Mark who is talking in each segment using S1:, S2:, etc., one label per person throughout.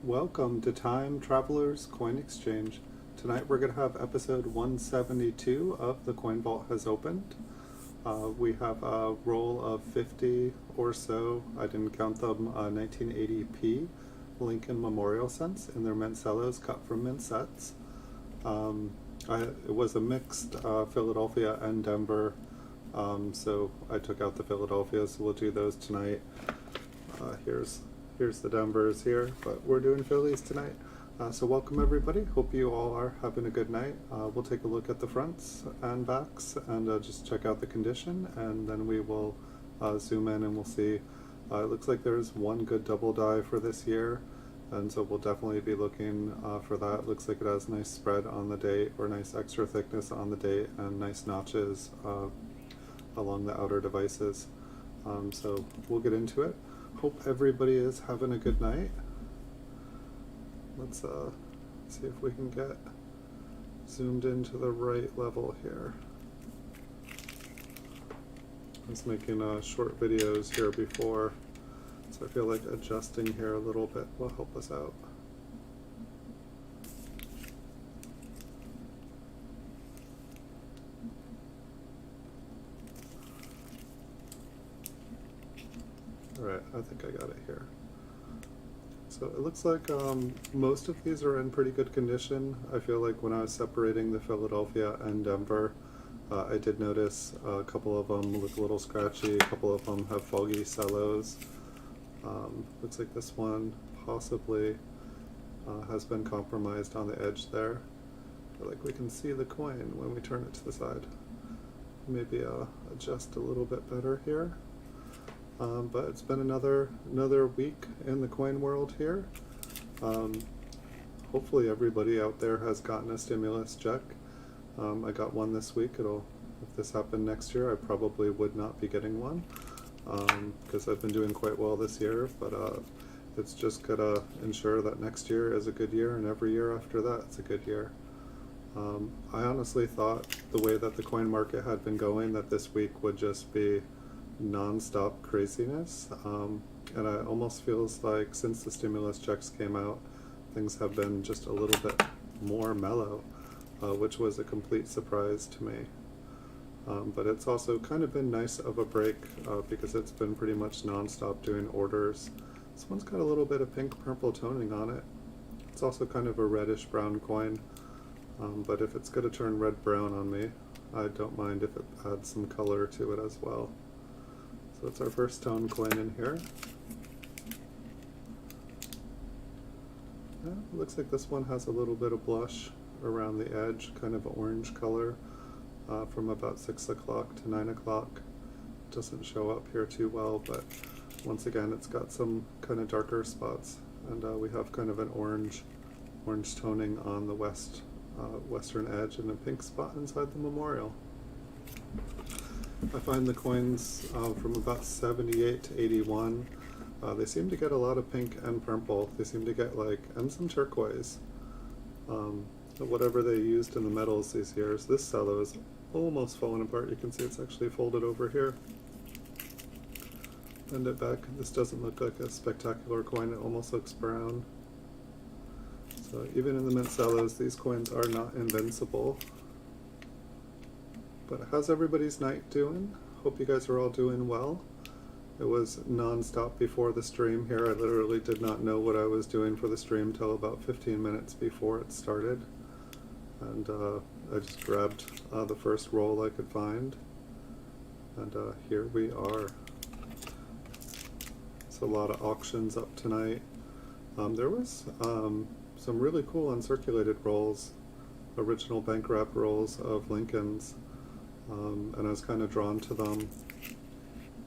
S1: Welcome to Time Traveler's Coin Exchange. Tonight we're going to have episode 172 of The Coin Vault Has Opened. We have a roll of 50 or so, I didn't count them, 1980p Lincoln Memorial cents in their mint cellos cut from mint sets. It was a mixed Philadelphia and Denver, so I took out the Philadelphia, so we'll do those tonight. Here's the Denvers here, but we're doing Phillies tonight. So welcome everybody. Hope you all are having a good night. We'll take a look at the fronts and backs and just check out the condition, and then we will zoom in and we'll see. It looks like there's one good double die for this year, and so we'll definitely be looking for that. It looks like it has nice spread on the date, or nice extra thickness on the date, and nice notches along the outer devices. So we'll get into it. Hope everybody is having a good night. Let's see if we can get zoomed into the right level here. I was making short videos here before, so I feel like adjusting here a little bit will help us out. Alright, I think I got it here. So it looks like most of these are in pretty good condition. I feel like when I was separating the Philadelphia and Denver, I did notice a couple of them look a little scratchy, a couple of them have foggy cellos. Looks like this one possibly has been compromised on the edge there. But like we can see the coin when we turn it to the side. Maybe adjust a little bit better here. But it's been another week in the coin world here. Hopefully everybody out there has gotten a stimulus check. I got one this week. If this happened next year, I probably would not be getting one because I've been doing quite well this year, but it's just gotta ensure that next year is a good year, and every year after that it's a good year. I honestly thought the way that the coin market had been going, that this week would just be non-stop craziness, and it almost feels like since the stimulus checks came out, things have been just a little bit more mellow, which was a complete surprise to me. But it's also kind of been nice of a break because it's been pretty much non-stop doing orders. This one's got a little bit of pink purple toning on it. It's also kind of a reddish brown coin, but if it's going to turn red brown on me, I don't mind if it adds some color to it as well. So it's our first tone coin in here. Yeah, it looks like this one has a little bit of blush around the edge, kind of orange color from about 6 o'clock to 9 o'clock. Doesn't show up here too well, but once again it's got some kind of darker spots, and we have kind of an orange toning on the western edge and a pink spot inside the memorial. I find the coins from about 78 to 81, they seem to get a lot of pink and purple. They seem to get and some turquoise. Whatever they used in the metals these years. This cello is almost falling apart. You can see it's actually folded over here. Bend it back. This doesn't look like a spectacular coin. It almost looks brown. So even in the mint cellos, these coins are not invincible. But how's everybody's night doing? Hope you guys are all doing well. It was non-stop before the stream here. I literally did not know what I was doing for the stream till about 15 minutes before it started. And I just grabbed the first roll I could find. And here we are. It's a lot of auctions up tonight. There was some really cool uncirculated rolls, original bank wrap rolls of Lincolns. And I was kind of drawn to them,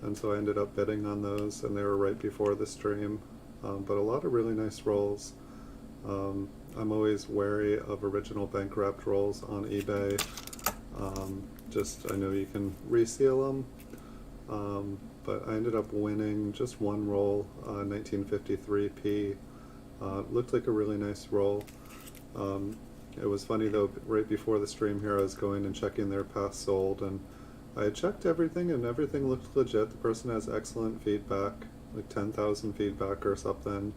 S1: and so I ended up bidding on those, and they were right before the stream. But a lot of really nice rolls. I'm always wary of original bank wrapped rolls on eBay. I know you can reseal them, but I ended up winning just one roll, 1953p. Looked like a really nice roll. It was funny though, right before the stream here I was going and checking their past sold, and I had checked everything and everything looked legit. The person has excellent feedback, like 10,000 feedback or something.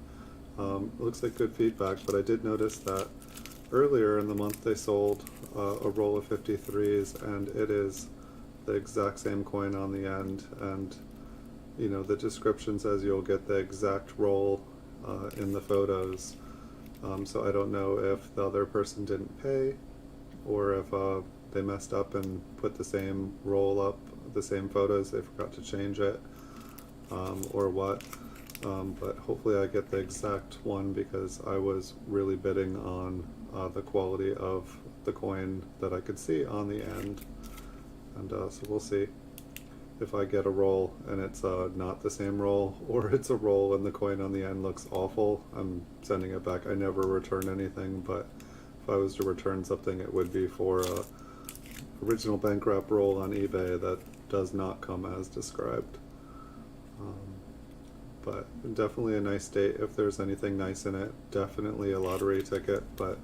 S1: It looks like good feedback, but I did notice that earlier in the month they sold a roll of 53s, and it is the exact same coin on the end, and you know, the description says you'll get the exact roll in the photos. So I don't know if the other person didn't pay, or if they messed up and put the same roll up, the same photos, they forgot to change it, or what. But hopefully I get the exact one, because I was really bidding on the quality of the coin that I could see on the end. And so we'll see if I get a roll and it's not the same roll, or it's a roll and the coin on the end looks awful. I'm sending it back. I never return anything, but if I was to return something, it would be for a original bank wrap roll on eBay that does not come as described. But definitely a nice date if there's anything nice in it. Definitely a lottery ticket, but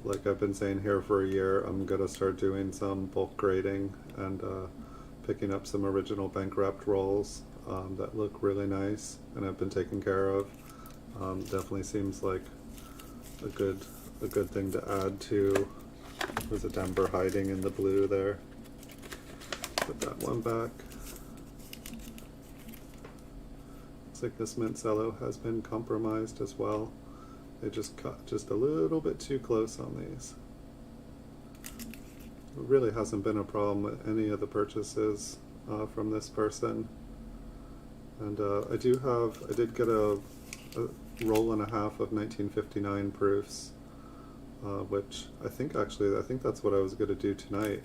S1: like I've been saying here for a year, I'm gonna start doing some bulk grading and picking up some original bank wrapped rolls that look really nice and have been taken care of. Definitely seems like a good thing to add to. There's a Denver hiding in the blue there. Put that one back. Looks like this mint Cello has been compromised as well. They just cut just a little bit too close on these. It really hasn't been a problem with any of the purchases from this person. And I did get a roll and a half of 1959 proofs, which I think that's what I was going to do tonight.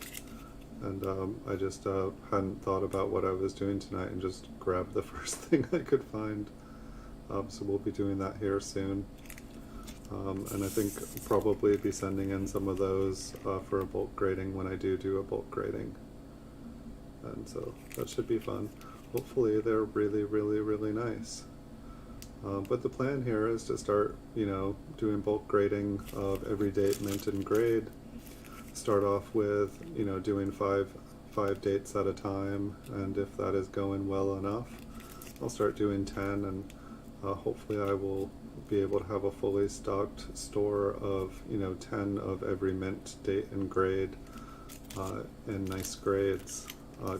S1: And I just hadn't thought about what I was doing tonight and just grabbed the first thing I could find. So we'll be doing that here soon. And I think probably be sending in some of those for a bulk grading when I do a bulk grading. And so that should be fun. Hopefully they're really, really, really nice. But the plan here is to start, doing bulk grading of every date, mint, and grade. Start off with, doing five dates at a time, and if that is going well enough, I'll start doing 10, and hopefully I will be able to have a fully stocked store of 10 of every mint, date, and grade in nice grades,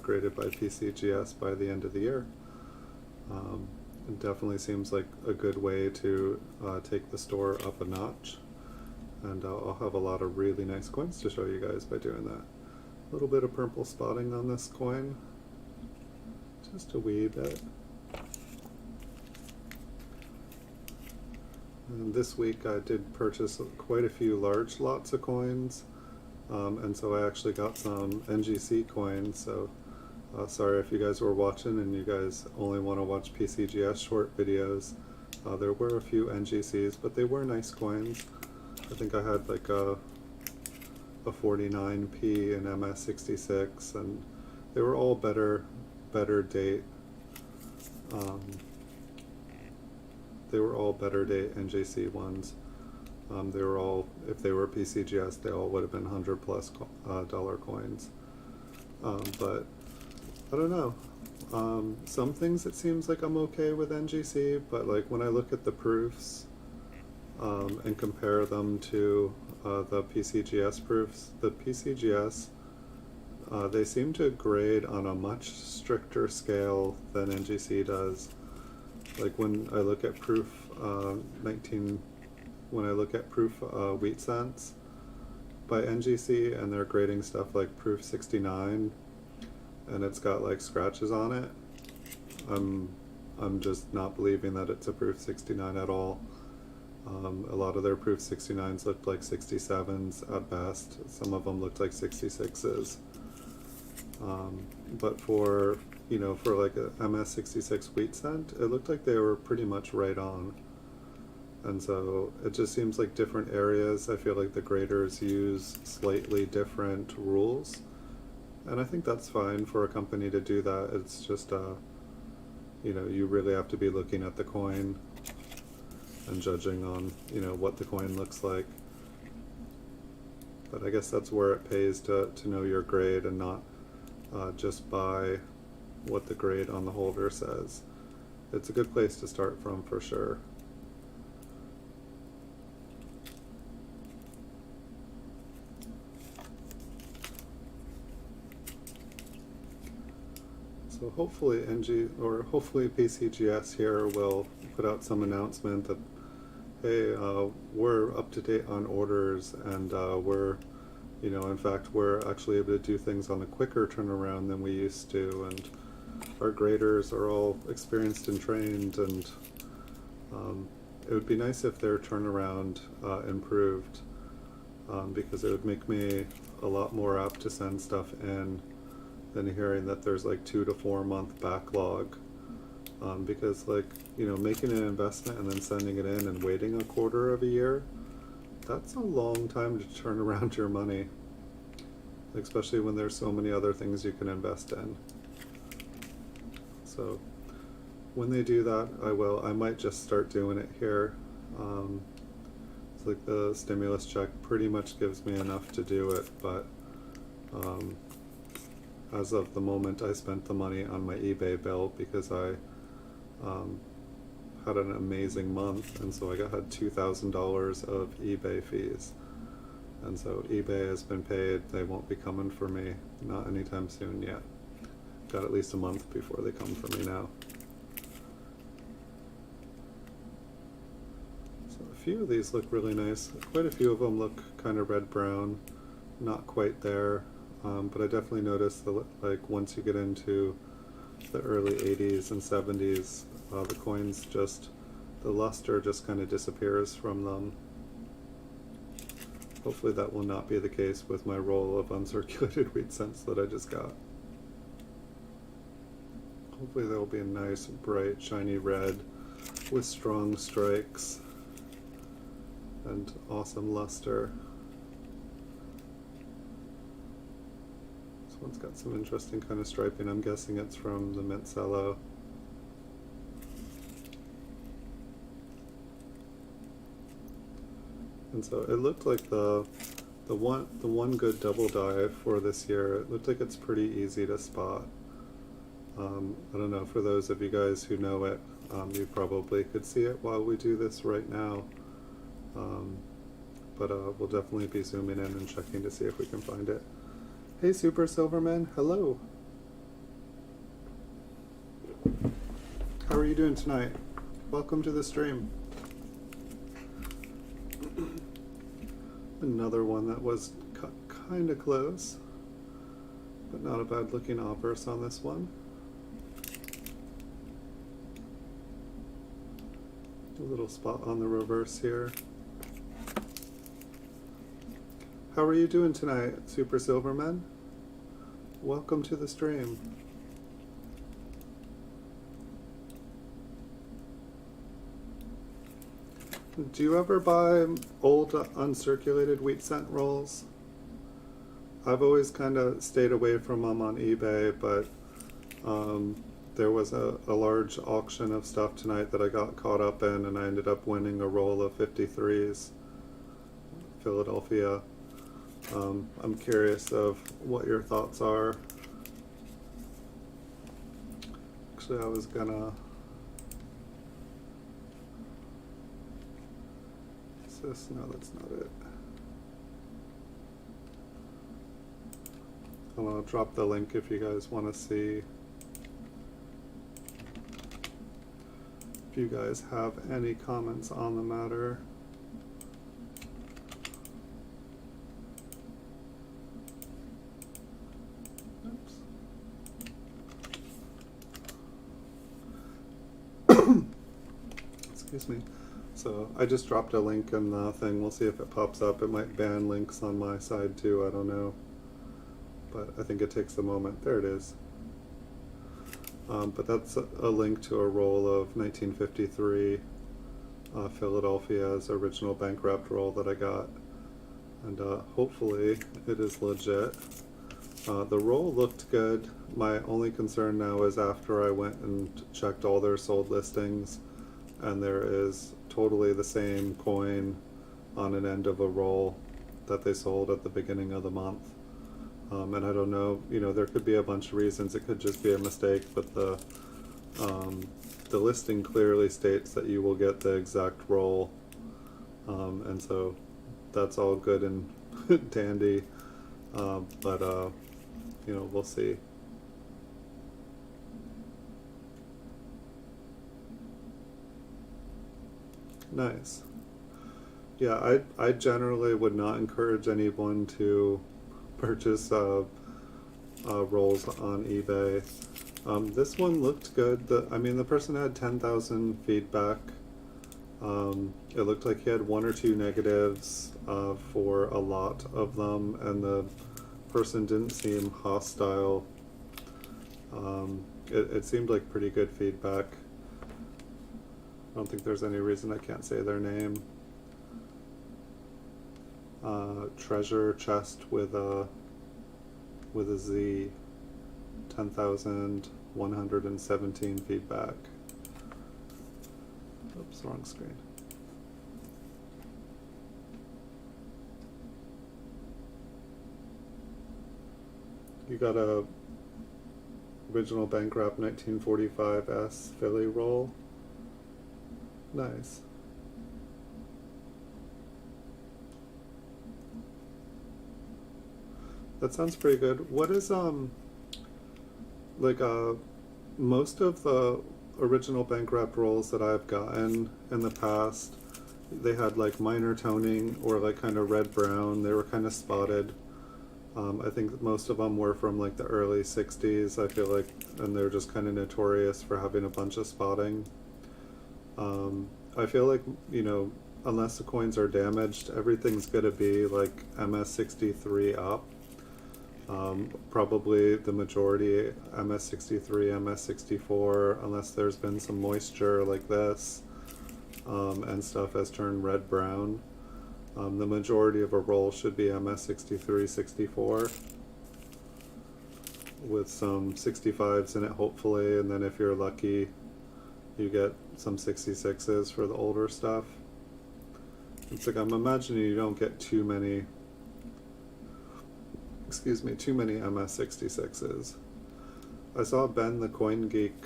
S1: graded by PCGS by the end of the year. It definitely seems like a good way to take the store up a notch, and I'll have a lot of really nice coins to show you guys by doing that. A little bit of purple spotting on this coin, just a wee bit. And this week I did purchase quite a few large lots of coins, and so I actually got some NGC coins. So sorry if you guys were watching and you guys only want to watch PCGS short videos. There were a few NGCs, but they were nice coins. I think I had like a 49p and MS66, and they were all better date. They were all better date NGC ones. They were all, if they were PCGS, they all would have been $100+ dollar coins. But I don't know. Some things it seems like I'm okay with NGC, but like when I look at the proofs and compare them to the PCGS proofs, the PCGS, they seem to grade on a much stricter scale than NGC does. Like when I look at proof wheat cents by NGC, and they're grading stuff like proof 69, and it's got like scratches on it, I'm just not believing that it's a proof 69 at all. A lot of their proof 69s looked like 67s at best. Some of them looked like 66s. But for like a MS66 wheat cent, it looked like they were pretty much right on. And so it just seems like different areas, I feel like the graders use slightly different rules. And I think that's fine for a company to do that. It's just, you really have to be looking at the coin and judging on, what the coin looks like. But I guess that's where it pays to know your grade and not just buy what the grade on the holder says. It's a good place to start from for sure. So hopefully hopefully PCGS here will put out some announcement that, hey, we're up to date on orders, and in fact, we're actually able to do things on a quicker turnaround than we used to, and our graders are all experienced and trained, and it would be nice if their turnaround improved, because it would make me a lot more apt to send stuff in than hearing that there's like 2 to 4 month backlog. Because making an investment and then sending it in and waiting a quarter of a year, that's a long time to turn around your money, especially when there's so many other things you can invest in. So when they do that, I might just start doing it here. It's like the stimulus check pretty much gives me enough to do it, but as of the moment, I spent the money on my eBay bill because I had an amazing month, and so I had $2,000 of eBay fees. And so eBay has been paid. They won't be coming for me, not anytime soon yet. Got at least a month before they come for me now. So a few of these look really nice. Quite a few of them look kind of red-brown, not quite there. But I definitely noticed that, once you get into the early 80s and 70s, the coins the luster just kind of disappears from them. Hopefully that will not be the case with my roll of uncirculated wheat cents that I just got. Hopefully there will be a nice, bright, shiny red with strong strikes and awesome luster. This one's got some interesting kind of striping. I'm guessing it's from the mint Cello. And so it looked like the one good double die for this year, it looked like it's pretty easy to spot. I don't know, for those of you guys who know it, you probably could see it while we do this right now. But we'll definitely be zooming in and checking to see if we can find it. Hey Super Silverman, hello. How are you doing tonight? Welcome to the stream. Another one that was kind of close, but not a bad looking obverse on this one. A little spot on the reverse here. How are you doing tonight, Super Silverman? Welcome to the stream. Do you ever buy old uncirculated wheat cent rolls? I've always kind of stayed away from them on eBay, but there was a large auction of stuff tonight that I got caught up in, and I ended up winning a roll of 53s, Philadelphia. I'm curious of what your thoughts are. Actually, I was gonna... No, that's not it. I'll drop the link if you guys want to see. If you guys have any comments on the matter. Oops. Excuse me. So I just dropped a link in the thing. We'll see if it pops up. It might ban links on my side too. I don't know. But I think it takes a moment. There it is. But that's a link to a roll of 1953 Philadelphia's original bank wrapped roll that I got. And hopefully it is legit. The roll looked good. My only concern now is after I went and checked all their sold listings, and there is totally the same coin on an end of a roll that they sold at the beginning of the month. And I don't know, there could be a bunch of reasons. It could just be a mistake, but the listing clearly states that you will get the exact roll. And so that's all good and dandy. But we'll see. Nice. Yeah, I generally would not encourage anyone to purchase rolls on eBay. This one looked good. I mean, the person had 10,000 feedback. It looked like he had one or two negatives for a lot of them, and the person didn't seem hostile. It seemed like pretty good feedback. I don't think there's any reason I can't say their name. Treasure chest with a Z, 10,117 feedback. Oops, wrong screen. You got a original Bancroft 1945 S Philly roll. Nice. That sounds pretty good. What is like most of the original Bancroft rolls that I've gotten in the past, they had like minor toning or like kind of red brown. They were kind of spotted. I think most of them were from like the early 60s, I feel like, and they're just kind of notorious for having a bunch of spotting. I feel like, you know, unless the coins are damaged, everything's gonna be like MS63 up. Probably the majority MS63, MS64, unless there's been some moisture like this, and stuff has turned red-brown. The majority of a roll should be MS63, 64, with some 65s in it hopefully, and then if you're lucky, you get some 66s for the older stuff. It's like, I'm imagining you don't get too many MS66s. I saw Ben the Coin Geek,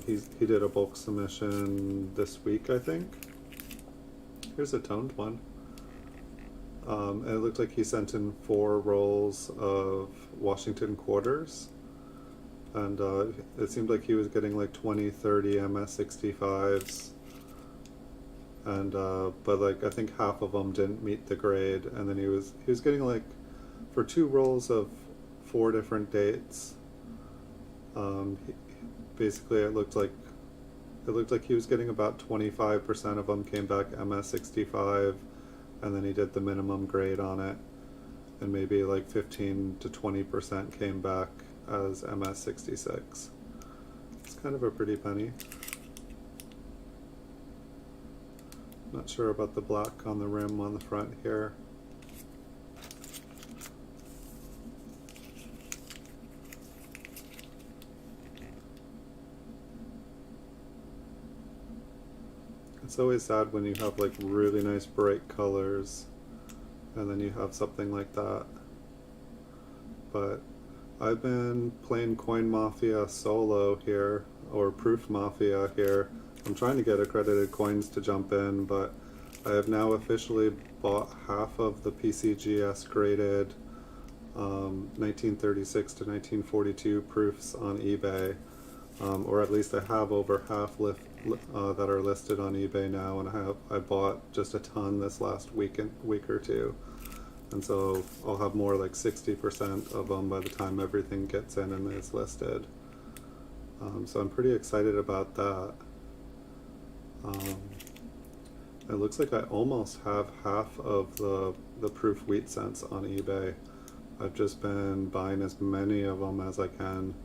S1: he did a bulk submission this week, I think. Here's a toned one. And it looked like he sent in 4 rolls of Washington quarters. And it seemed like he was getting like 20, 30 MS65s. And but like I think half of them didn't meet the grade, and then he was getting like, for 2 rolls of 4 different dates, basically it looked like he was getting about 25% of them came back MS65, and then he did the minimum grade on it, and maybe like 15 to 20% came back as MS66. It's kind of a pretty penny. Not sure about the black on the rim on the front here. It's always sad when you have like really nice bright colors and then you have something like that. But I've been playing Coin Mafia solo here, or Proof Mafia here. I'm trying to get accredited coins to jump in, but I have now officially bought half of the PCGS graded 1936 to 1942 proofs on eBay, or at least I have over half that are listed on eBay now, and I bought just a ton this last week or two, and so I'll have more like 60% of them by the time everything gets in and is listed. So I'm pretty excited about that. It looks like I almost have half of the proof wheat cents on eBay. I've just been buying as many of them as I can,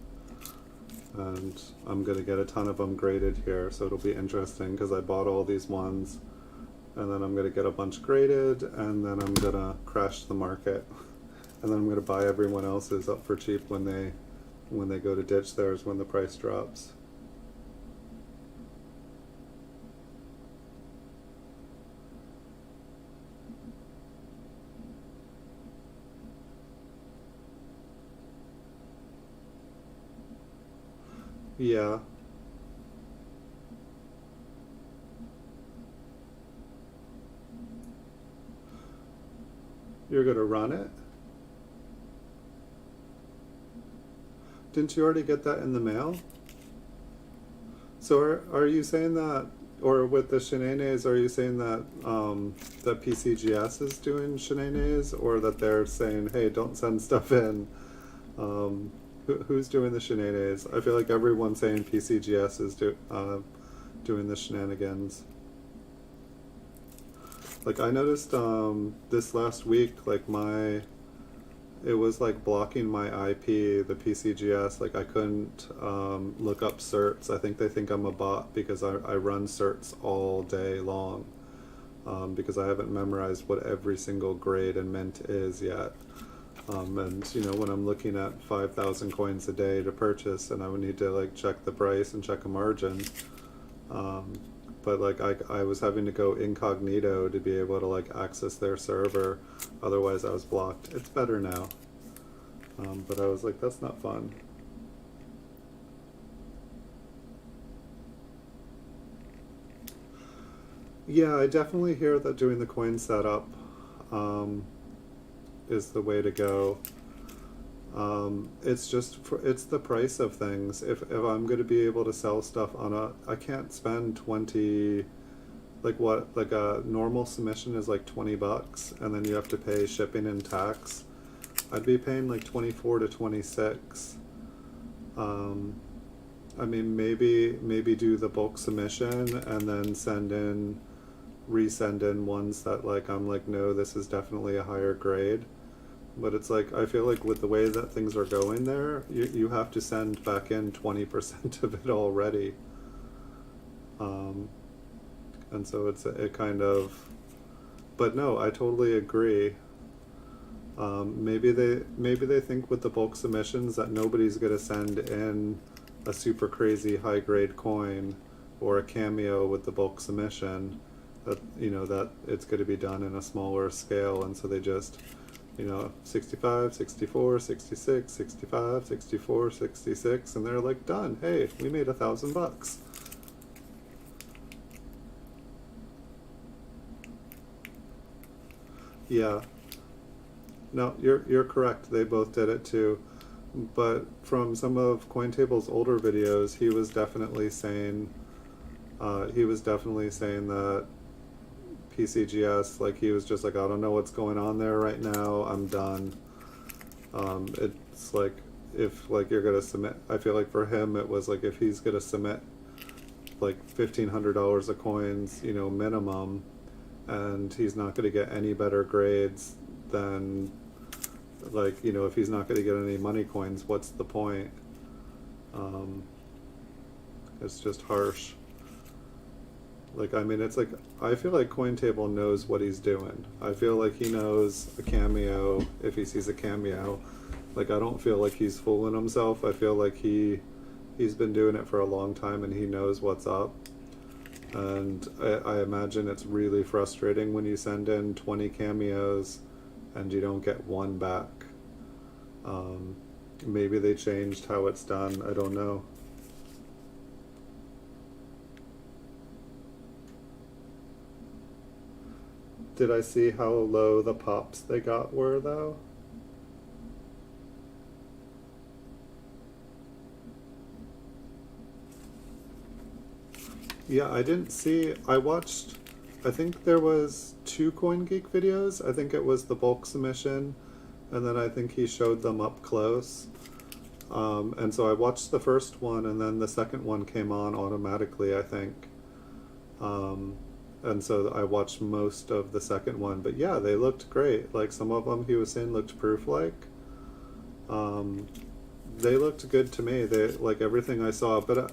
S1: and I'm going to get a ton of them graded here, so it'll be interesting because I bought all these ones, and then I'm going to get a bunch graded, and then I'm going to crash the market, and then I'm going to buy everyone else's up for cheap when they go to ditch theirs when the price drops. Yeah. You're gonna run it? Didn't you already get that in the mail? So are you saying that Or with the shenanigans, are you saying that that PCGS is doing shenanigans, or that they're saying, hey, don't send stuff in? Who's doing the shenanigans? I feel like everyone's saying PCGS is doing the shenanigans. Like I noticed this last week, like it was like blocking my IP, the PCGS. Like I couldn't look up certs. I think they think I'm a bot because I run certs all day long because I haven't memorized what every single grade and mint is yet. And you know, when I'm looking at 5,000 coins a day to purchase, and I would need to like check the price and check a margin. But like I was having to go incognito to be able to like access their server, otherwise I was blocked. It's better now, but I was like, that's not fun. Yeah, I definitely hear that doing the coin setup is the way to go. It's just it's the price of things. If I'm going to be able to sell stuff on I can't spend 20, like what, like a normal submission is like $20, and then you have to pay shipping and tax. I'd be paying like 24 to 26. I mean, maybe do the bulk submission and then resend in ones that like I'm like, no, this is definitely a higher grade. But it's like, I feel like with the way that things are going there, you have to send back in 20% of it already. And so it kind of, but no, I totally agree. Maybe they think with the bulk submissions that nobody's gonna send in a super crazy high grade coin or a cameo with the bulk submission, that you know that it's going to be done in a smaller scale, and so they just, you know, 65, 64, 66, 65, 64, 66, and they're like, done. Hey, we made $1,000. Yeah. No, you're correct. They both did it too. But from some of CoinTable's older videos, he was definitely saying that PCGS, like he was just like, I don't know what's going on there right now. I'm done. It's like, if like you're gonna submit, I feel like for him it was like, if he's gonna submit like $1,500 of coins, you know, minimum, and he's not gonna get any better grades than, like, you know, if he's not gonna get any money coins, what's the point? It's just harsh. Like, I mean, it's like, I feel like CoinTable knows what he's doing. I feel like he knows a cameo if he sees a cameo. Like, I don't feel like he's fooling himself. I feel like he's been doing it for a long time and he knows what's up. And I imagine it's really frustrating when you send in 20 cameos and you don't get one back. Maybe they changed how it's done. I don't know. Did I see how low the pops they got were, though? Yeah, I didn't see. I watched, I think there was 2 CoinGeek videos. I think it was the bulk submission, and then I think he showed them up close. And so I watched the first one, and then the second one came on automatically, I think. And so I watched most of the second one. But yeah, they looked great. Like, some of them he was saying looked proof-like. They looked good to me. They, like, everything I saw. But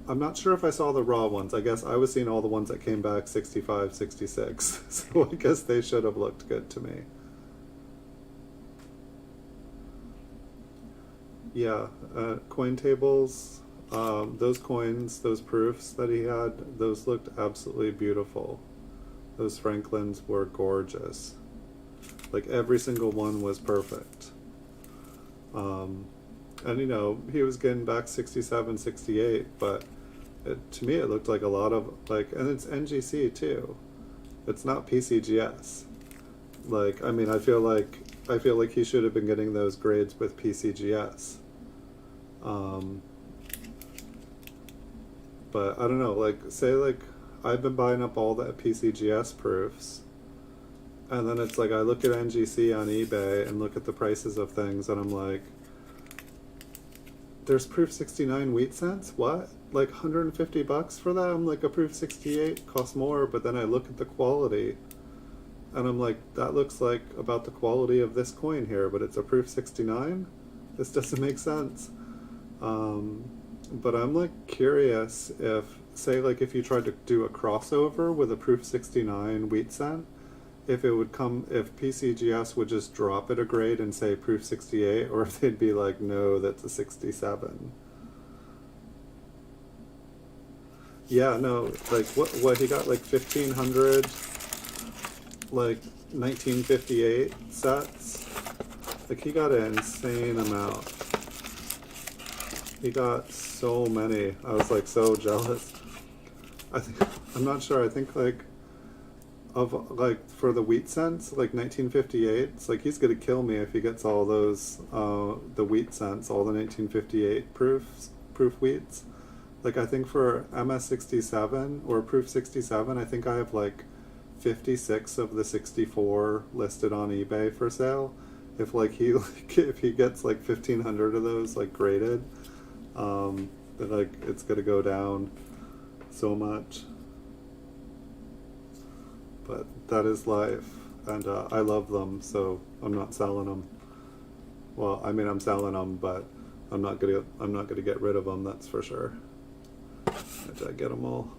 S1: I'm not sure if I saw the raw ones. I guess I was seeing all the ones that came back 65, 66. So I guess they should have looked good to me. Yeah, CoinTables, those coins, those proofs that he had, those looked absolutely beautiful. Those Franklins were gorgeous. Like, every single one was perfect. And you know, he was getting back 67, 68, but to me it looked like a lot of, like, and it's NGC too. It's not PCGS. Like, I mean, I feel like he should have been getting those grades with PCGS. But I don't know, like, say like I've been buying up all the PCGS proofs, and then it's like I look at NGC on eBay and look at the prices of things, and I'm like, there's proof 69 wheat cents? What? Like $150 for that? I'm like, a proof 68 costs more, but then I look at the quality, and I'm like, that looks like about the quality of this coin here, but it's a proof 69? This doesn't make sense. But I'm like curious if, say, like if you tried to do a crossover with a proof 69 wheat cent, if it would come, if PCGS would just drop it a grade and say proof 68, or if they'd be like, no, that's a 67. Yeah, no, like what he got, like 1,500, like 1958 sets. Like he got an insane amount. He got so many. I was like so jealous. I'm not sure. I think like for the wheat cents, like 1958. It's like he's gonna kill me if he gets all those the wheat cents, all the 1958 proof wheats. Like I think for MS67 or proof 67, I think I have like 56 of the 64 listed on eBay for sale. If like if he gets like 1,500 of those like graded, then like it's gonna go down so much. But that is life, and I love them, so I'm not selling them. Well, I mean I'm selling them, but I'm not gonna get rid of them. That's for sure. Did I get them all?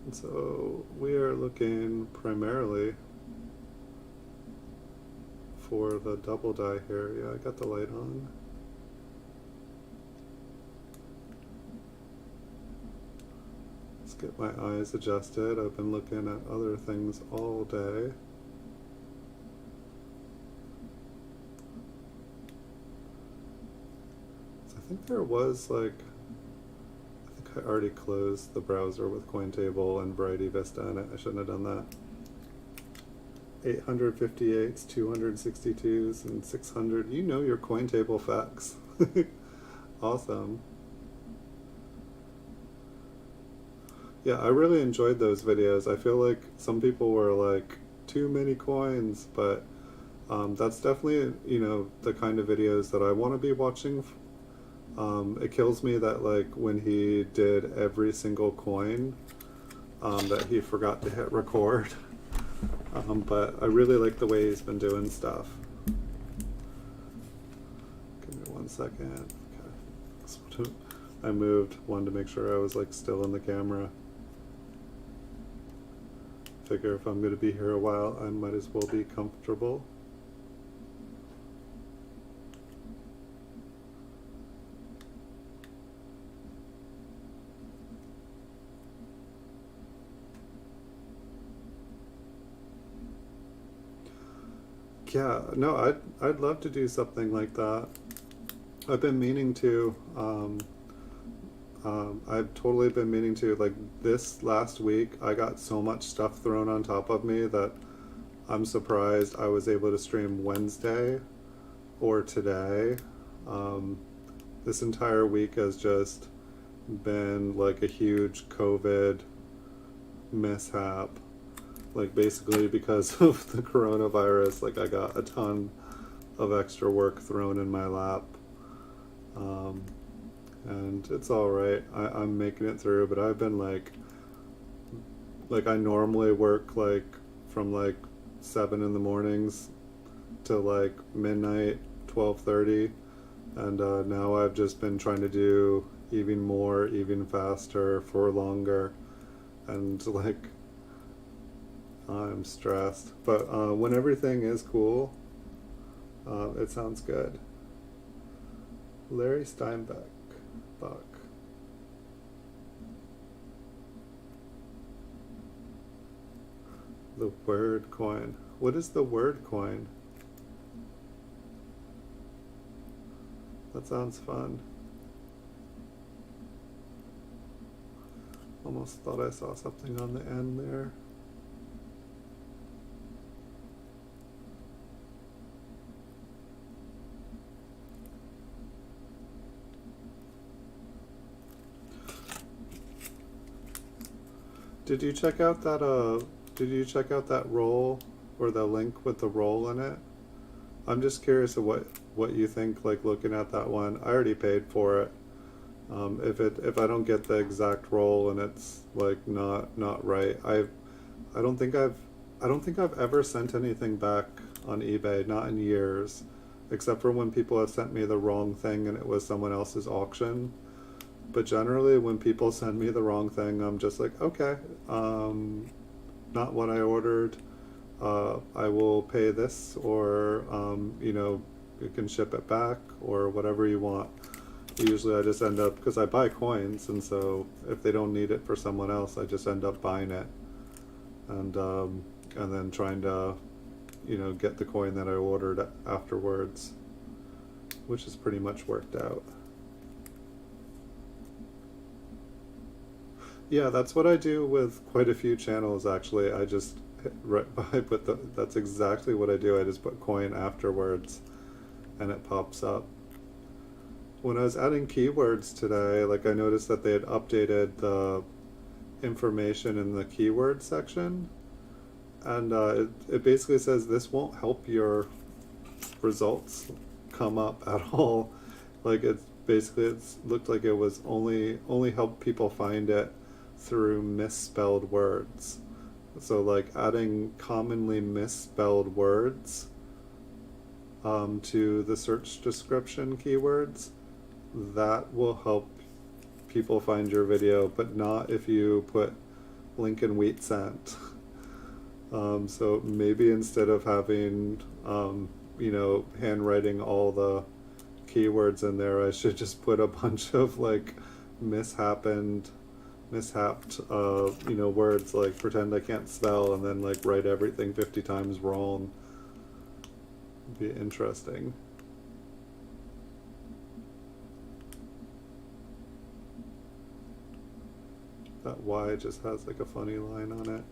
S1: And so we are looking primarily for the double die here. Yeah, I got the light on. Let's get my eyes adjusted. I've been looking at other things all day. So I think there was like, I already closed the browser with Cointable and Variety Vista in it. I shouldn't have done that. 858s, 262s, and 600. You know your Cointable facts. Awesome. Yeah, I really enjoyed those videos. I feel like some people were like, too many coins, but that's definitely, you know, the kind of videos that I want to be watching. It kills me that like when he did every single coin, that he forgot to hit record. But I really like the way he's been doing stuff. Give me 1 second. Okay. I moved, wanted to make sure I was like still in the camera. Figure if I'm going to be here a while, I might as well be comfortable. Yeah, no, I'd love to do something like that. I've been meaning to. I've totally been meaning to. Like this last week, I got so much stuff thrown on top of me that I'm surprised I was able to stream Wednesday or today. This entire week has just been like a huge COVID mishap. Like basically because of the coronavirus, like I got a ton of extra work thrown in my lap. And it's alright, I'm making it through, but I've been like I normally work like from like 7 in the mornings to like midnight, 12:30, and now I've just been trying to do even more, even faster, for longer, and like I'm stressed, but when everything is cool, it sounds good. Larry Steinbeck, Buck. The word coin. What is the word coin? That sounds fun. Almost thought I saw something on the end there. Did you check out that roll or the link with the roll in it? I'm just curious of what you think, like looking at that one. I already paid for it. If I don't get the exact roll and it's like not right, I don't think I've ever sent anything back on eBay, not in years, except for when people have sent me the wrong thing and it was someone else's auction. But generally, when people send me the wrong thing, I'm just like, okay, not what I ordered. I will pay this, or you can ship it back, or whatever you want. Usually, I just end up, because I buy coins, and so if they don't need it for someone else, I just end up buying it, and then trying to, get the coin that I ordered afterwards, which is pretty much worked out. Yeah, that's what I do with quite a few channels, actually. I just that's exactly what I do. I just put coin afterwards and it pops up. When I was adding keywords today, like I noticed that they had updated the information in the keyword section, and it basically says this won't help your results come up at all. Like it's looked like it was only helped people find it through misspelled words. So like adding commonly misspelled words to the search description keywords, that will help people find your video, but not if you put Lincoln wheat cent. So maybe instead of having handwriting all the keywords in there, I should just put a bunch of like mishapped words, like pretend I can't spell and then like write everything 50 times wrong. It'd be interesting. That Y just has like a funny line on it.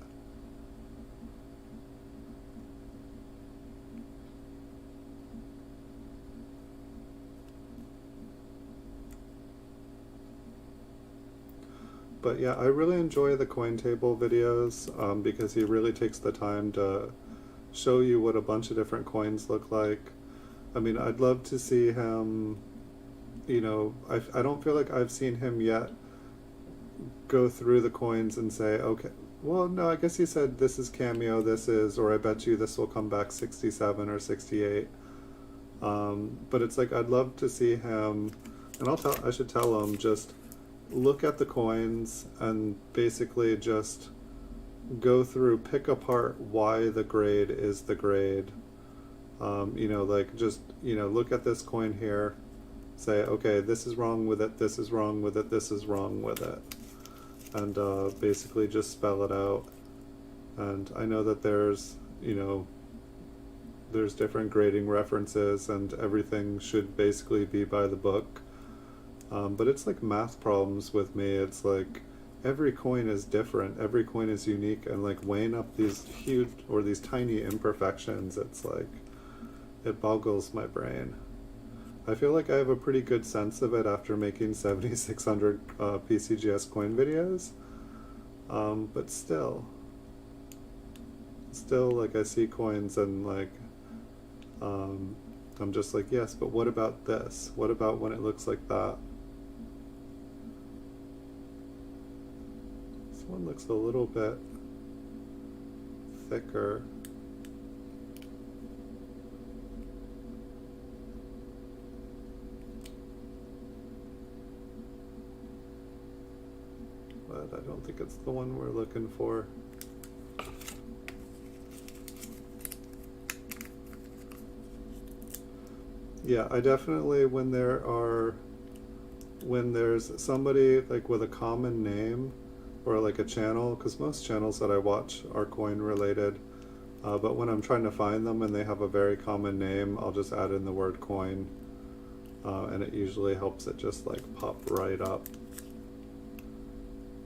S1: But yeah, I really enjoy the coin table videos because he really takes the time to show you what a bunch of different coins look like. I mean, I'd love to see him, I don't feel like I've seen him yet go through the coins and say, okay, well, no, I guess he said this is Cameo, or I bet you this will come back 67 or 68. But it's like, I'd love to see him, and I should tell him, just look at the coins and basically just go through, pick apart why the grade is the grade. Look at this coin here, say, okay, this is wrong with it, this is wrong with it, this is wrong with it, and basically just spell it out. And I know that there's different grading references and everything should basically be by the book. But it's like math problems with me. It's like every coin is different, every coin is unique, and like weighing up these huge or these tiny imperfections, it's like, it boggles my brain. I feel like I have a pretty good sense of it after making 7,600 PCGS coin videos, but still like I see coins and like I'm just like, yes, but what about this? What about when it looks like that? This one looks a little bit thicker. But I don't think it's the one we're looking for. Yeah, I definitely, when there's somebody like with a common name or like a channel, because most channels that I watch are coin related, but when I'm trying to find them and they have a very common name, I'll just add in the word coin, and it usually helps it just like pop right up.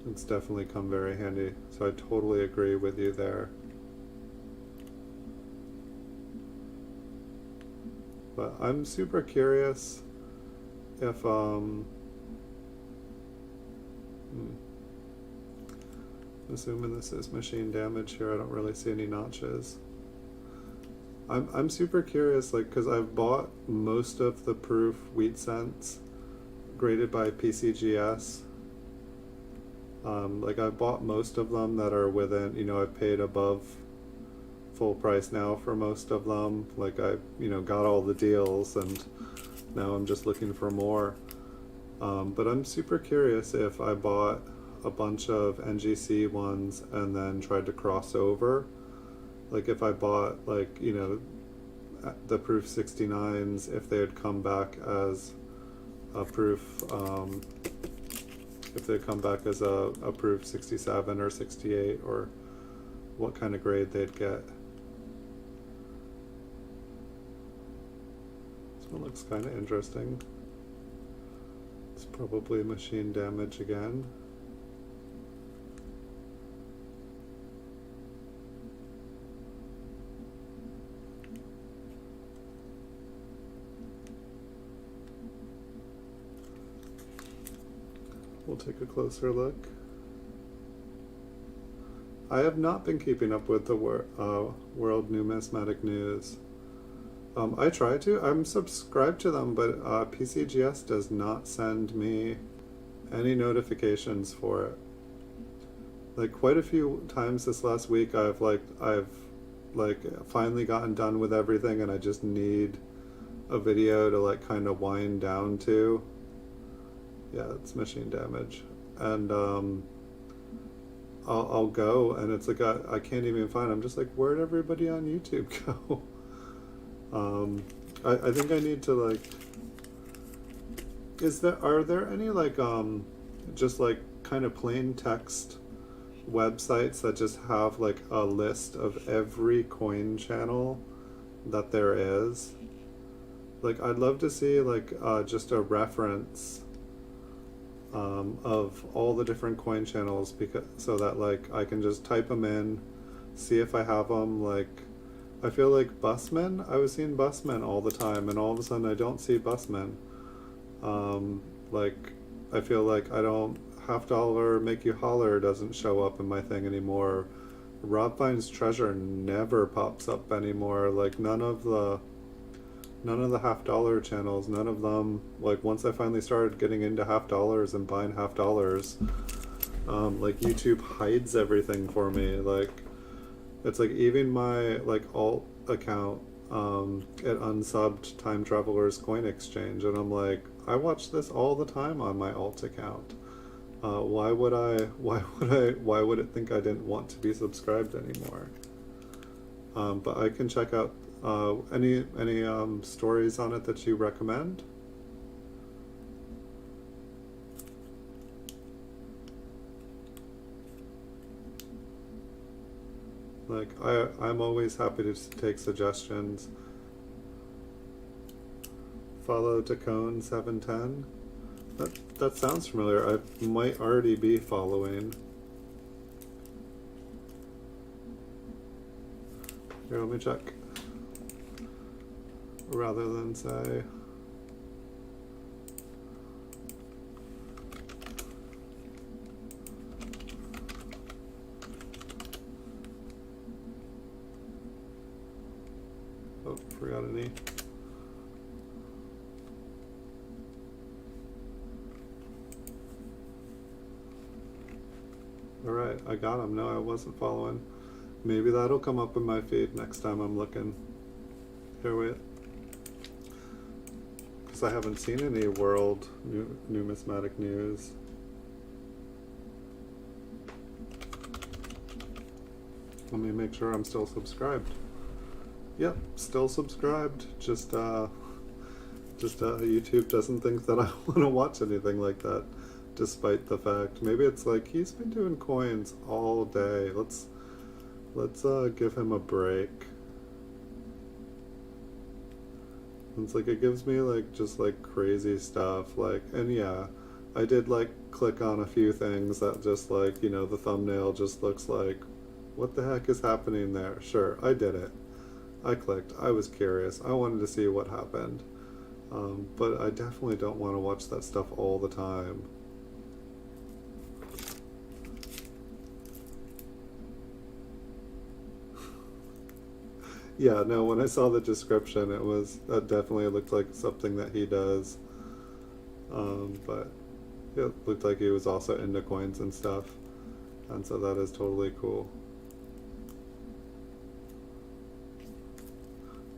S1: It's definitely come very handy, so I totally agree with you there. But I'm super curious if, Assuming this is machine damage here, I don't really see any notches. I'm super curious, like, because I've bought most of the proof wheat cents graded by PCGS. Like, I bought most of them that are within, you know, I paid above full price now for most of them. Like, I, you know, got all the deals, and now I'm just looking for more. But I'm super curious if I bought a bunch of NGC ones and then tried to cross over. Like, if I bought, like, you know, the proof 69s, if they had come back as a proof, if they come back as a proof 67 or 68, or what kind of grade they'd get. This one looks kind of interesting. It's probably machine damage again. We'll take a closer look. I have not been keeping up with the World Numismatic News. I try to. I'm subscribed to them, but PCGS does not send me any notifications for it. Like, quite a few times this last week, I've finally gotten done with everything, and I just need a video to like kind of wind down to. Yeah, it's machine damage, and I'll go, and it's like I can't even find. I'm just like, where'd everybody on YouTube go? I think I need to like. Are there any like just like kind of plain text websites that just have like a list of every coin channel that there is? Like, I'd love to see like just a reference of all the different coin channels, because so that like I can just type them in, see if I have them. Like, I feel like Busman, I was seeing Busman all the time, and all of a sudden I don't see Busman. Like, I feel like I don't, $50 Make You Holler doesn't show up in my thing anymore. Rob Finds Treasure never pops up anymore. Like, none of the $50 channels, none of them. Like, once I finally started getting into $50 and buying $50, like, YouTube hides everything for me. Like, it's like even my like alt account at unsubbed Time Traveler's Coin Exchange, and I'm like, I watch this all the time on my alt account. Why would it think I didn't want to be subscribed anymore? But I can check out any stories on it that you recommend. Like, I'm always happy to take suggestions. Follow Tacone 710. That sounds familiar. I might already be following. Here, let me check. Rather than say. Oh, forgot an E. Alright, I got him. No, I wasn't following. Maybe that'll come up in my feed next time I'm looking. Here, wait. Because I haven't seen any world numismatic news. Let me make sure I'm still subscribed. Yep, still subscribed. Just YouTube doesn't think that I want to watch anything like that, despite the fact. Maybe it's like, he's been doing coins all day. Let's give him a break. It's like, it gives me like just like crazy stuff, like, and yeah, I did like click on a few things that just like, you know, the thumbnail just looks like, what the heck is happening there? Sure, I did it. I clicked. I was curious. I wanted to see what happened. But I definitely don't want to watch that stuff all the time. Yeah, no, when I saw the description, that definitely looked like something that he does. But it looked like he was also into coins and stuff. And so that is totally cool.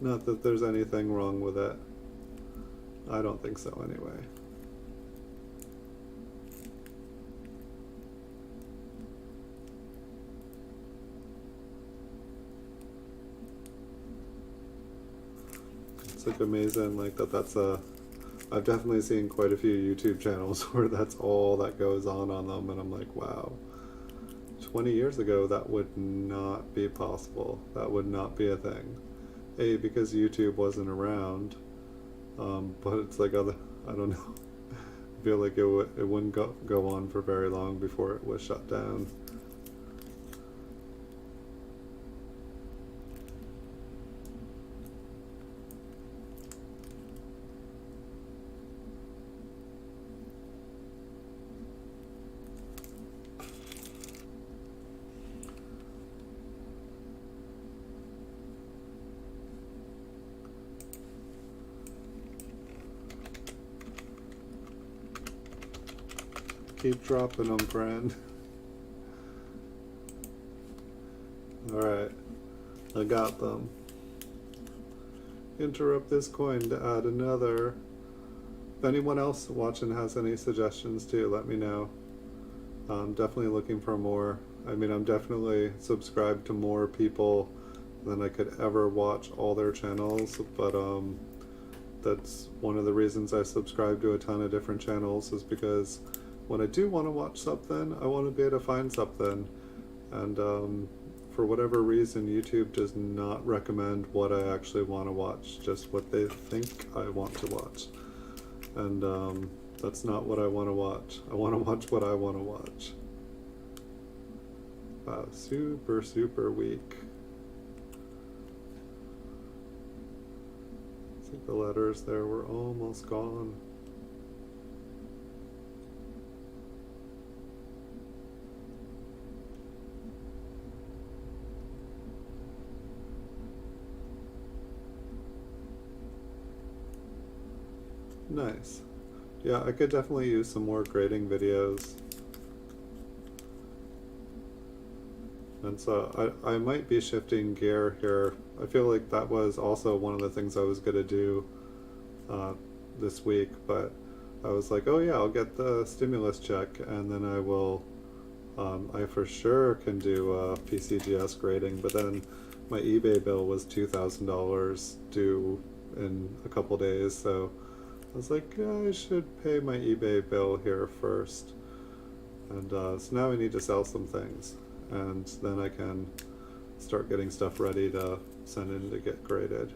S1: Not that there's anything wrong with it. I don't think so anyway. It's like amazing like that's I've definitely seen quite a few YouTube channels where that's all that goes on them, and I'm like, wow. 20 years ago that would not be possible. That would not be a thing. A, because YouTube wasn't around, but it's like I don't know. I feel like it wouldn't go on for very long before it was shut down. Keep dropping them, friend. Alright, I got them. Interrupt this coin to add another. If anyone else watching has any suggestions too, let me know. I'm definitely looking for more. I mean, I'm definitely subscribed to more people than I could ever watch all their channels, but that's one of the reasons I subscribe to a ton of different channels, is because when I do want to watch something, I want to be able to find something. And for whatever reason, YouTube does not recommend what I actually want to watch, just what they think I want to watch. And that's not what I want to watch. I want to watch what I want to watch. Wow, super, super weak. I think the letters there were almost gone. Nice. Yeah, I could definitely use some more grading videos. And so I might be shifting gear here. I feel like that was also one of the things I was going to do this week, but I was like, oh yeah, I'll get the stimulus check, and then I will, I for sure can do PCGS grading, but then my eBay bill was $2,000 due in a couple days, so I was like, yeah, I should pay my eBay bill here first. And so now I need to sell some things, and then I can start getting stuff ready to send in to get graded.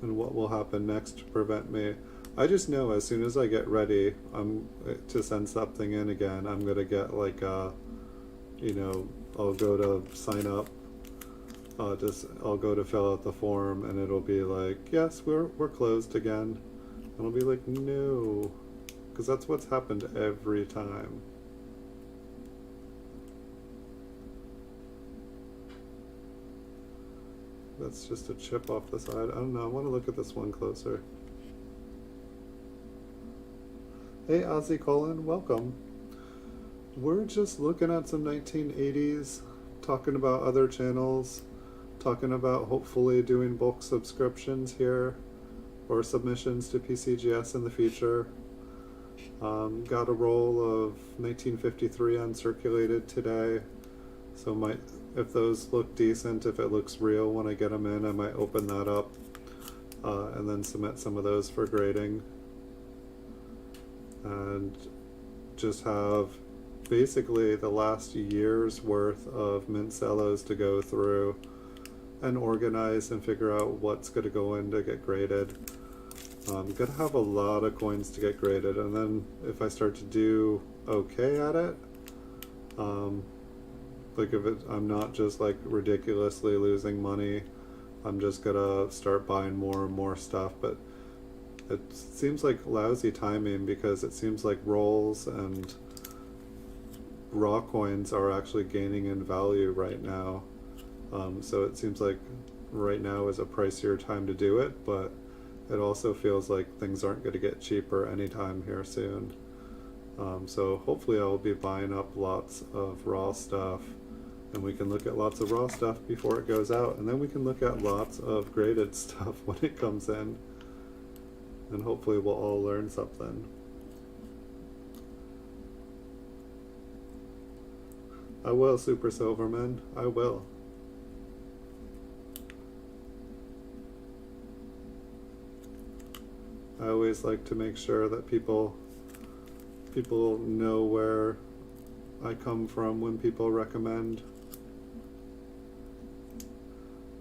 S1: And what will happen next to prevent me? I just know as soon as I get ready to send something in again, I'm gonna get like you know, I'll go to sign up. I'll go to fill out the form, and it'll be like, yes, we're closed again. And I'll be like, no, because that's what's happened every time. That's just a chip off the side. I don't know, I want to look at this one closer. Hey Ozzy Colin, welcome. We're just looking at some 1980s, talking about other channels, talking about hopefully doing bulk subscriptions here or submissions to PCGS in the future. Got a roll of 1953 uncirculated today, so if those look decent, if it looks real when I get them in, I might open that up and then submit some of those for grading, and just have basically the last year's worth of mint cellos to go through and organize and figure out what's going to go in to get graded. I'm going to have a lot of coins to get graded, and then if I start to do okay at it, like if I'm not just like ridiculously losing money, I'm just going to start buying more and more stuff. But it seems like lousy timing, because it seems like rolls and raw coins are actually gaining in value right now. So it seems like right now is a pricier time to do it, but it also feels like things aren't going to get cheaper anytime here soon. So hopefully I'll be buying up lots of raw stuff, and we can look at lots of raw stuff before it goes out, and then we can look at lots of graded stuff when it comes in, and hopefully we'll all learn something. I will, Super Silverman, I will. I always like to make sure that people know where I come from when people recommend.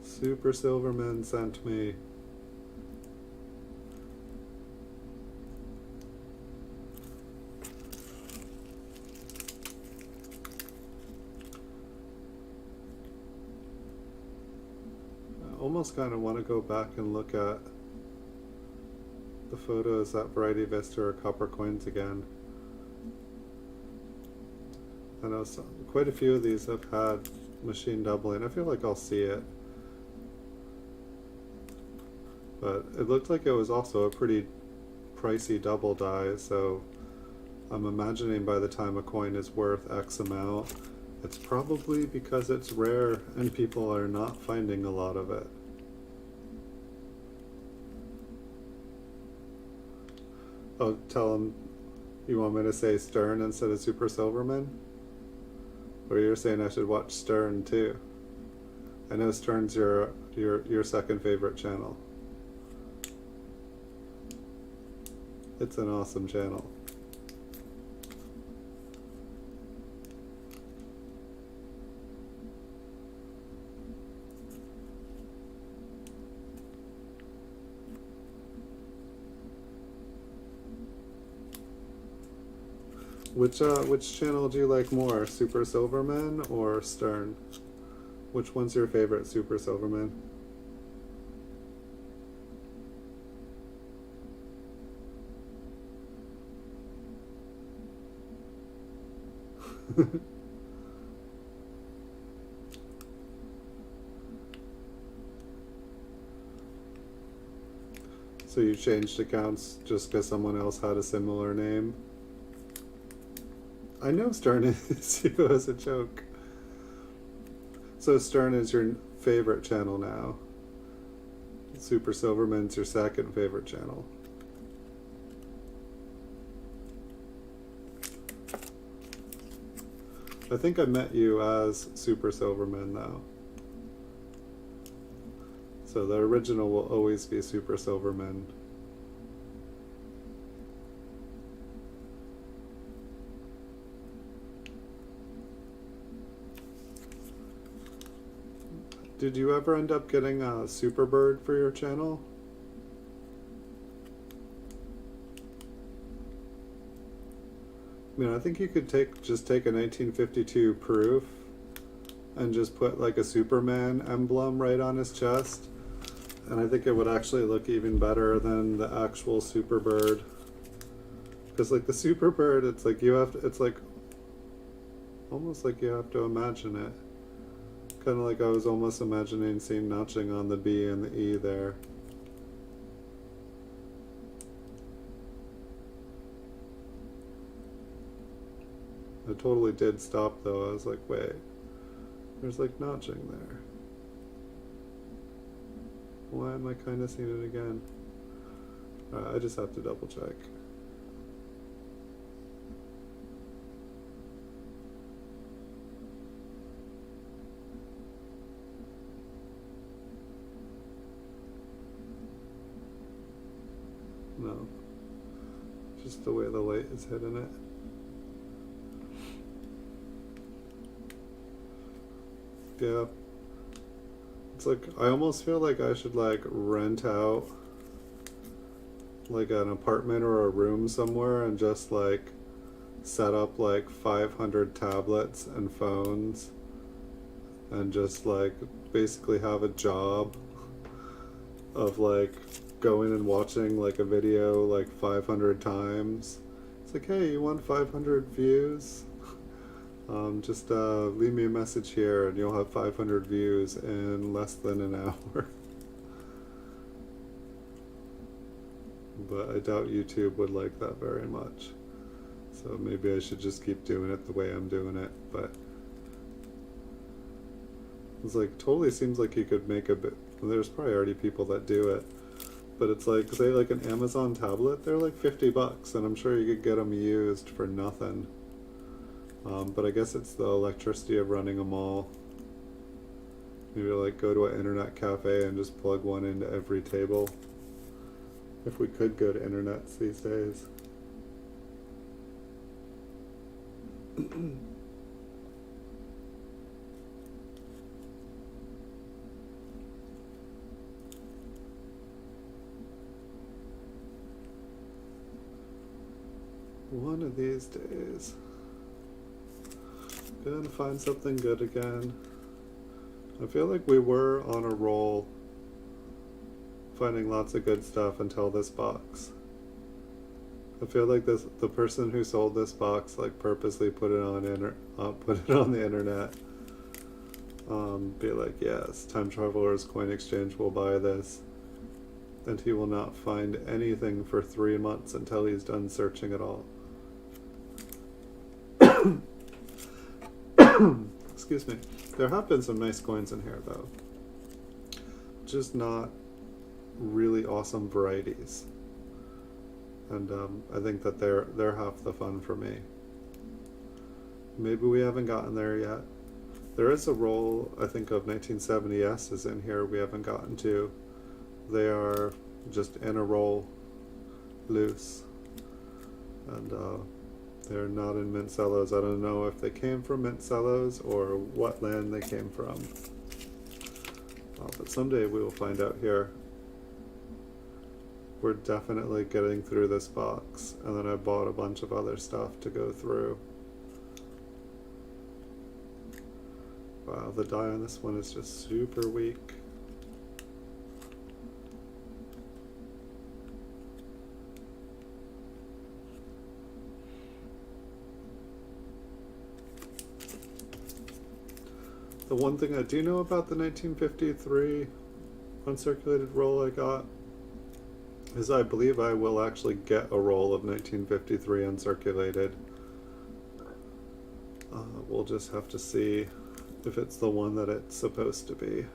S1: Super Silverman sent me. I almost kind of want to go back and look at the photos at Variety Vista or Copper Coins again. I know quite a few of these have had machine doubling. I feel like I'll see it. But it looked like it was also a pretty pricey double die, so I'm imagining by the time a coin is worth X amount, it's probably because it's rare and people are not finding a lot of it. Oh, tell them you want me to say Stern instead of Super Silverman? Or you're saying I should watch Stern too? I know Stern's your second favorite channel. It's an awesome channel. Which channel do you like more, Super Silverman or Stern? Which one's your favorite, Super Silverman? So you changed accounts just because someone else had a similar name? I know Stern is you as a joke. So Stern is your favorite channel now. Super Silverman's your second favorite channel. I think I met you as Super Silverman though. So the original will always be Super Silverman. Did you ever end up getting a Superbird for your channel? I mean, I think you could just take a 1952 proof and just put like a Superman emblem right on his chest, and I think it would actually look even better than the actual Superbird. Because like the Superbird, it's like it's like almost like you have to imagine it. Kind of like I was almost imagining seeing notching on the B and the E there. I totally did stop though. I was like, wait, there's like notching there. Why am I kind of seeing it again? I just have to double check. No, just the way the light is hitting it. Yeah, it's like I almost feel like I should like rent out like an apartment or a room somewhere and just like set up like 500 tablets and phones and just like basically have a job of like going and watching like a video like 500 times. It's like, hey, you want 500 views? Just leave me a message here and you'll have 500 views in less than an hour. But I doubt YouTube would like that very much. So maybe I should just keep doing it the way I'm doing it. But it's like, totally seems like you could make a bit. There's probably already people that do it. But it's like, say like an Amazon tablet, they're like $50, and I'm sure you could get them used for nothing. But I guess it's the electricity of running them all. Maybe like go to an internet cafe and just plug one into every table. If we could go to internets these days. One of these days. Gonna find something good again. I feel like we were on a roll finding lots of good stuff until this box. I feel like the person who sold this box like purposely put it on the internet. Be like, yes, Time Traveler's Coin Exchange will buy this, and he will not find anything for 3 months until he's done searching it all. Excuse me. There have been some nice coins in here though. Just not really awesome varieties. And I think that they're half the fun for me. Maybe we haven't gotten there yet. There is a roll, I think, of 1970s is in here we haven't gotten to. They are just in a roll, loose. And they're not in mint cellos. I don't know if they came from mint cellos or what land they came from. But someday we will find out here. We're definitely getting through this box, and then I bought a bunch of other stuff to go through. Wow, the die on this one is just super weak. The one thing I do know about the 1953 uncirculated roll I got is I believe I will actually get a roll of 1953 uncirculated. We'll just have to see if it's the one that it's supposed to be.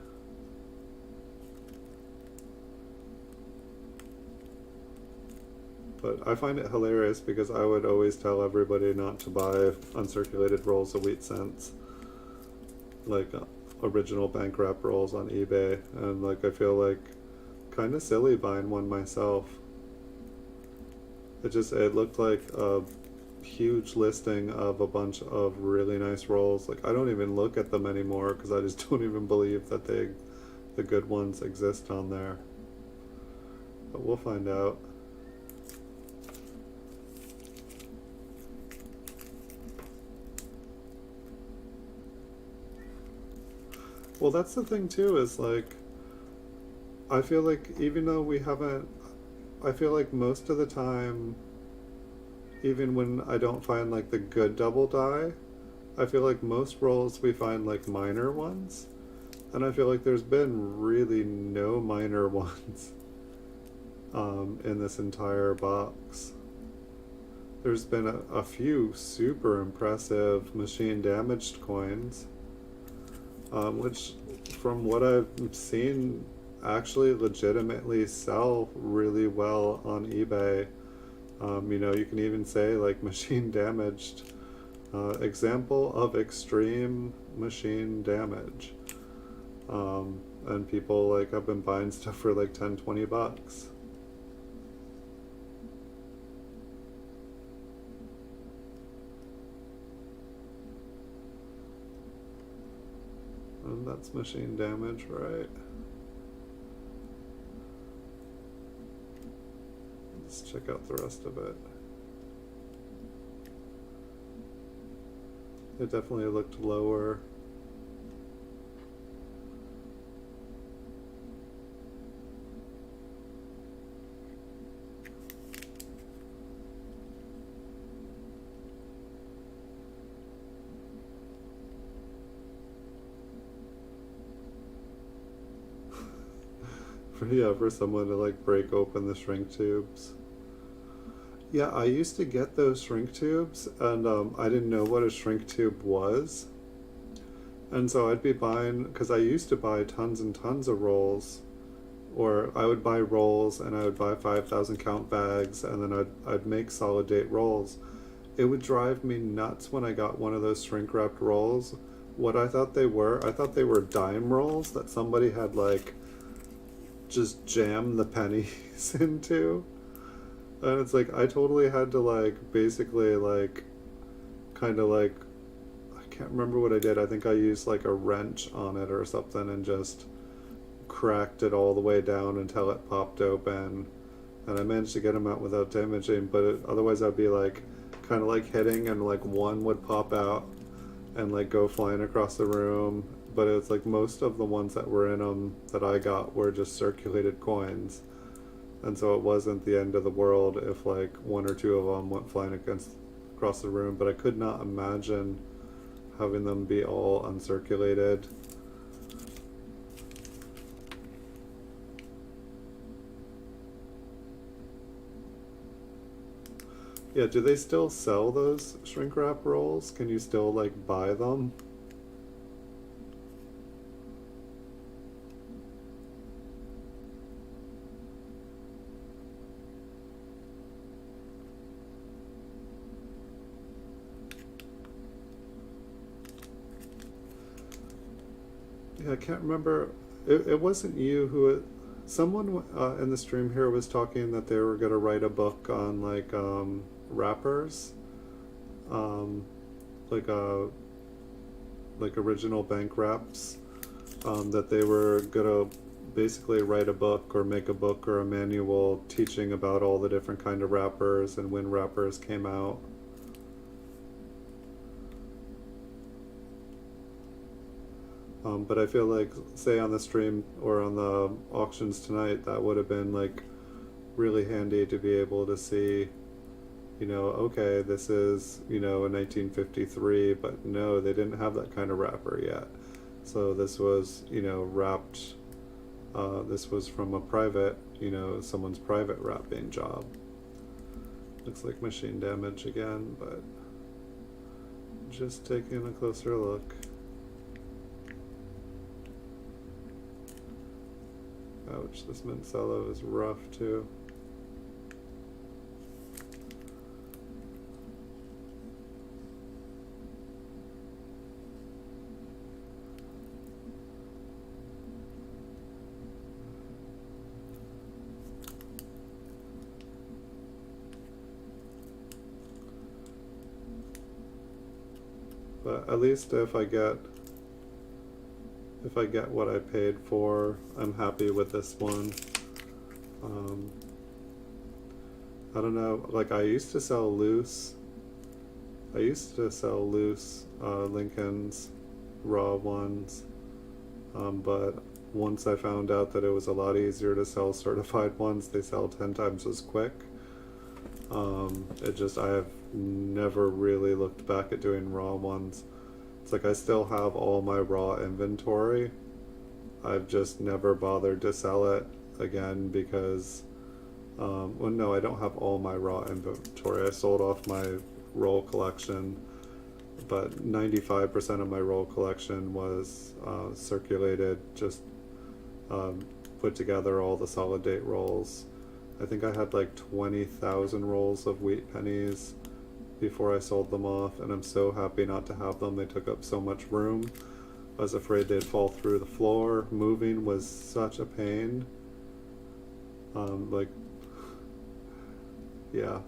S1: But I find it hilarious because I would always tell everybody not to buy uncirculated rolls of wheat cents, like original bank wrap rolls on eBay, and like I feel like kind of silly buying one myself. It looked like a huge listing of a bunch of really nice rolls. Like I don't even look at them anymore because I just don't even believe that the good ones exist on there. But we'll find out. Well, that's the thing too, is like I feel like even though we haven't, I feel like most of the time, even when I don't find like the good double die, I feel like most rolls we find like minor ones, and I feel like there's been really no minor ones in this entire box. There's been a few super impressive machine damaged coins, which from what I've seen actually legitimately sell really well on eBay. You know, you can even say like machine damaged, example of extreme machine damage, and people like have been buying stuff for like $10-20. And that's machine damage, right? Let's check out the rest of it. It definitely looked lower. for someone to like break open the shrink tubes. Yeah, I used to get those shrink tubes, and I didn't know what a shrink tube was. And so I'd be buying, because I used to buy tons and tons of rolls, or I would buy rolls and I would buy 5,000 count bags, and then I'd make solid date rolls. It would drive me nuts when I got one of those shrink wrapped rolls. What I thought they were dime rolls that somebody had like just jammed the pennies into. And it's like I totally had to like basically like kind of like I can't remember what I did. I think I used like a wrench on it or something and just cracked it all the way down until it popped open. And I managed to get them out without damaging, but otherwise I'd be like kind of like hitting and like one would pop out and like go flying across the room. But it's like most of the ones that were in them that I got were just circulated coins. And so it wasn't the end of the world if like one or two of them went flying across the room, but I could not imagine having them be all uncirculated. Yeah, do they still sell those shrink wrap rolls? Can you still like buy them? Yeah, I can't remember. It wasn't you who. Someone in the stream here was talking that they were going to write a book on like wrappers, um, like like original bank wraps. That they were going to basically write a book or make a book or a manual teaching about all the different kind of wrappers and when wrappers came out. But I feel like, say on the stream or on the auctions tonight, that would have been like really handy to be able to see, you know, okay, this is, you know, a 1953, but no, they didn't have that kind of wrapper yet. So this was, you know, wrapped, this was from a private, you know, someone's private wrapping job. Looks like machine damage again, but just taking a closer look. Ouch, this mint cello is rough too. But at least if I get what I paid for, I'm happy with this one. I don't know, like I used to sell loose Lincolns, raw ones, but once I found out that it was a lot easier to sell certified ones, they sell 10 times as quick. I have never really looked back at doing raw ones. It's like I still have all my raw inventory. I've just never bothered to sell it again because, well, no, I don't have all my raw inventory. I sold off my roll collection, but 95% of my roll collection was circulated, just put together all the solid date rolls. I think I had like 20,000 rolls of wheat pennies before I sold them off, and I'm so happy not to have them. They took up so much room. I was afraid they'd fall through the floor. Moving was such a pain. Yeah.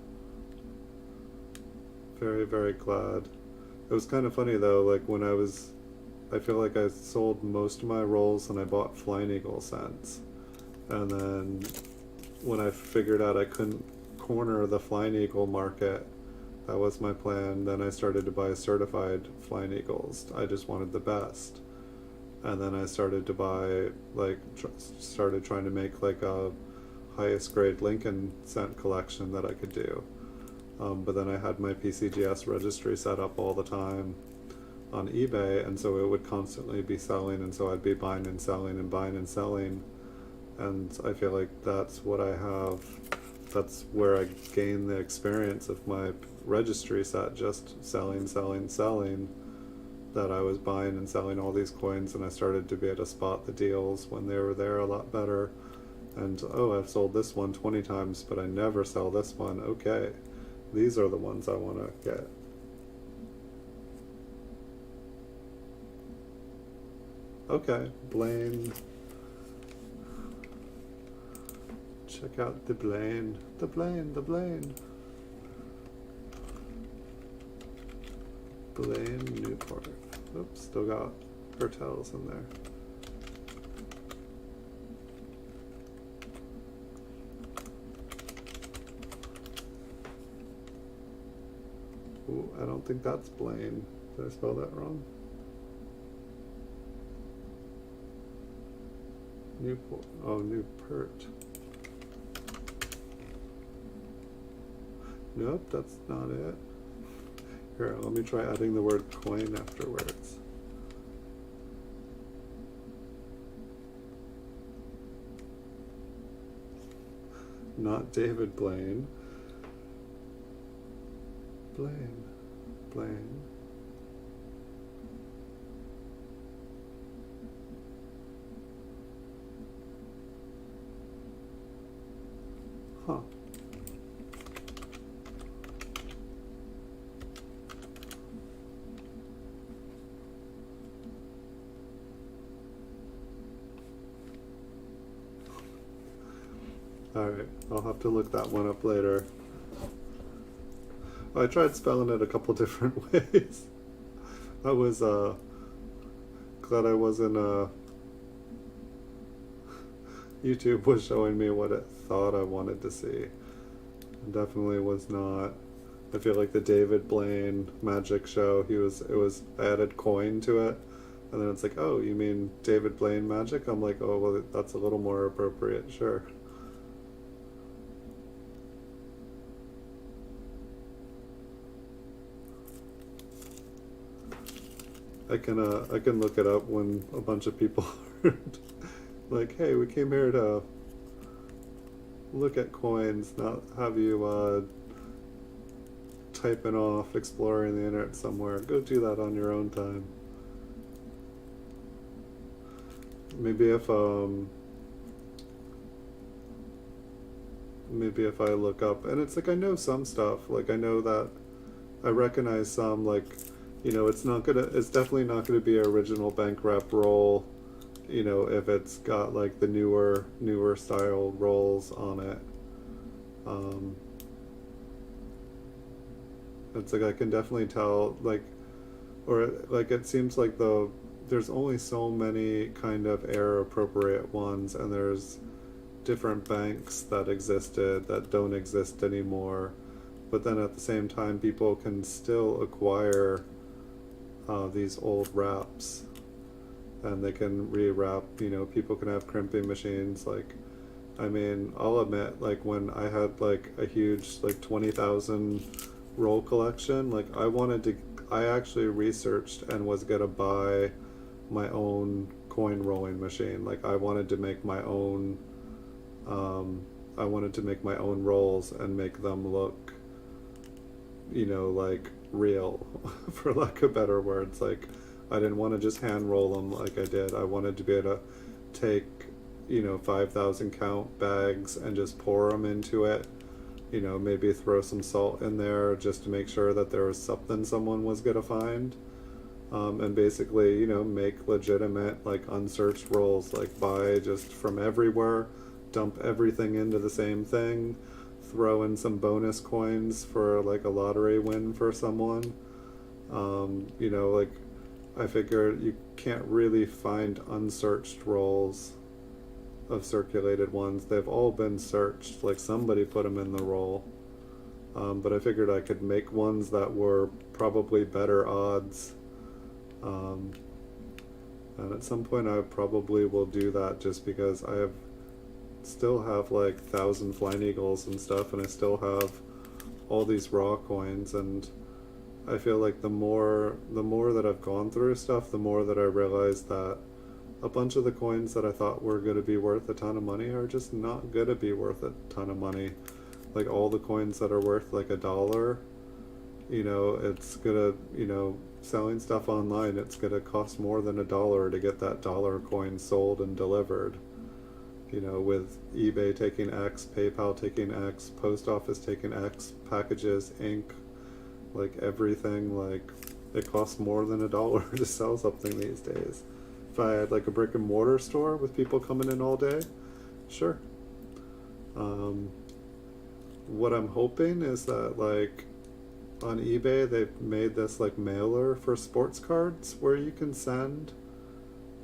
S1: Very, very glad. It was kind of funny though, like I feel like I sold most of my rolls and I bought Flying Eagle cents. And then when I figured out I couldn't corner the Flying Eagle market, that was my plan. Then I started to buy certified Flying Eagles. I just wanted the best. And then I started to buy, started trying to make like a highest grade Lincoln cent collection that I could do. But then I had my PCGS registry set up all the time on eBay, and so it would constantly be selling, and so I'd be buying and selling and buying and selling. And I feel like that's what I have, that's where I gain the experience of my registry set, just selling, that I was buying and selling all these coins, and I started to be able to spot the deals when they were there a lot better. And oh, I've sold this one 20 times, but I never sell this one. Okay, these are the ones I want to get. Okay, Blaine. Check out the Blaine. The Blaine, the Blaine. Blaine Newport. Oops, still got hotels in there. Ooh, I don't think that's Blaine. Did I spell that wrong? Newport. Oh, Newport. Nope, that's not it. Here, let me try adding the word coin afterwards. Not David Blaine. Blaine. Blaine. Huh. Alright, I'll have to look that one up later. I tried spelling it a couple different ways. I was glad I wasn't YouTube was showing me what it thought I wanted to see. It definitely was not. I feel like the David Blaine magic show, it was added coin to it, and then it's like, oh, you mean David Blaine magic? I'm like, oh, well, that's a little more appropriate, sure. I can look it up when a bunch of people are like, hey, we came here to look at coins, not have you typing off, exploring the internet somewhere. Go do that on your own time. Maybe if I look up, and it's like I know some stuff, like I know that I recognize some, like, you know, it's definitely not gonna be an original bank rep roll, you know, if it's got like the newer style rolls on it. It's like I can definitely tell, like, or like it seems like there's only so many kind of error appropriate ones, and there's different banks that existed that don't exist anymore. But then at the same time, people can still acquire these old wraps, and they can rewrap, you know, people can have crimping machines. Like, I mean, I'll admit, like when I had like a huge like 20,000 roll collection, like I actually researched and was gonna buy my own coin rolling machine. Like I wanted to make my own rolls and make them look, you know, like real, for lack of better words. Like I didn't want to just hand roll them like I did. I wanted to be able to take, you know, 5,000 count bags and just pour them into it, you know, maybe throw some salt in there just to make sure that there was something someone was gonna find, and basically, you know, make legitimate like unsearched rolls, like buy just from everywhere, dump everything into the same thing, throw in some bonus coins for like a lottery win for someone. You know, like I figure you can't really find unsearched rolls of circulated ones. They've all been searched, like somebody put them in the roll. But I figured I could make ones that were probably better odds. And at some point I probably will do that, just because still have like 1,000 flying eagles and stuff, and I still have all these raw coins, and I feel like the more that I've gone through stuff, the more that I realize that a bunch of the coins that I thought were going to be worth a ton of money are just not going to be worth a ton of money. Like all the coins that are worth like $1, it's gonna, selling stuff online, it's gonna cost more than $1 to get that dollar coin sold and delivered. With eBay taking X, PayPal taking X, post office taking X, packages, ink, like everything, like it costs more than $1 to sell something these days. If I had like a brick and mortar store with people coming in all day, sure. What I'm hoping is that like on eBay they've made this like mailer for sports cards where you can send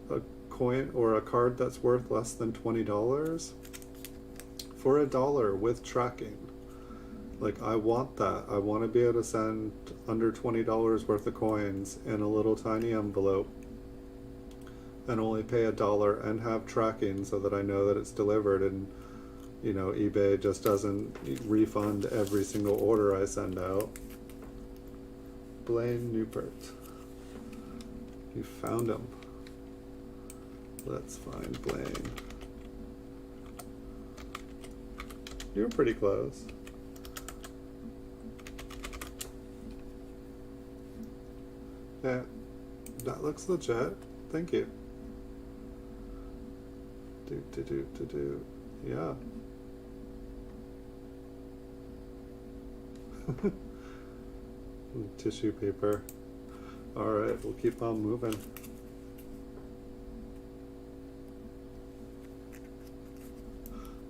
S1: a coin or a card that's worth less than $20 for $1 with tracking. Like I want that. I want to be able to send under $20 worth of coins in a little tiny envelope and only pay $1 and have tracking so that I know that it's delivered, and eBay just doesn't refund every single order I send out. Blaine Newport. You found him. Let's find Blaine. You were pretty close. Yeah, that looks legit. Thank you. Yeah. Tissue paper. Alright, we'll keep on moving.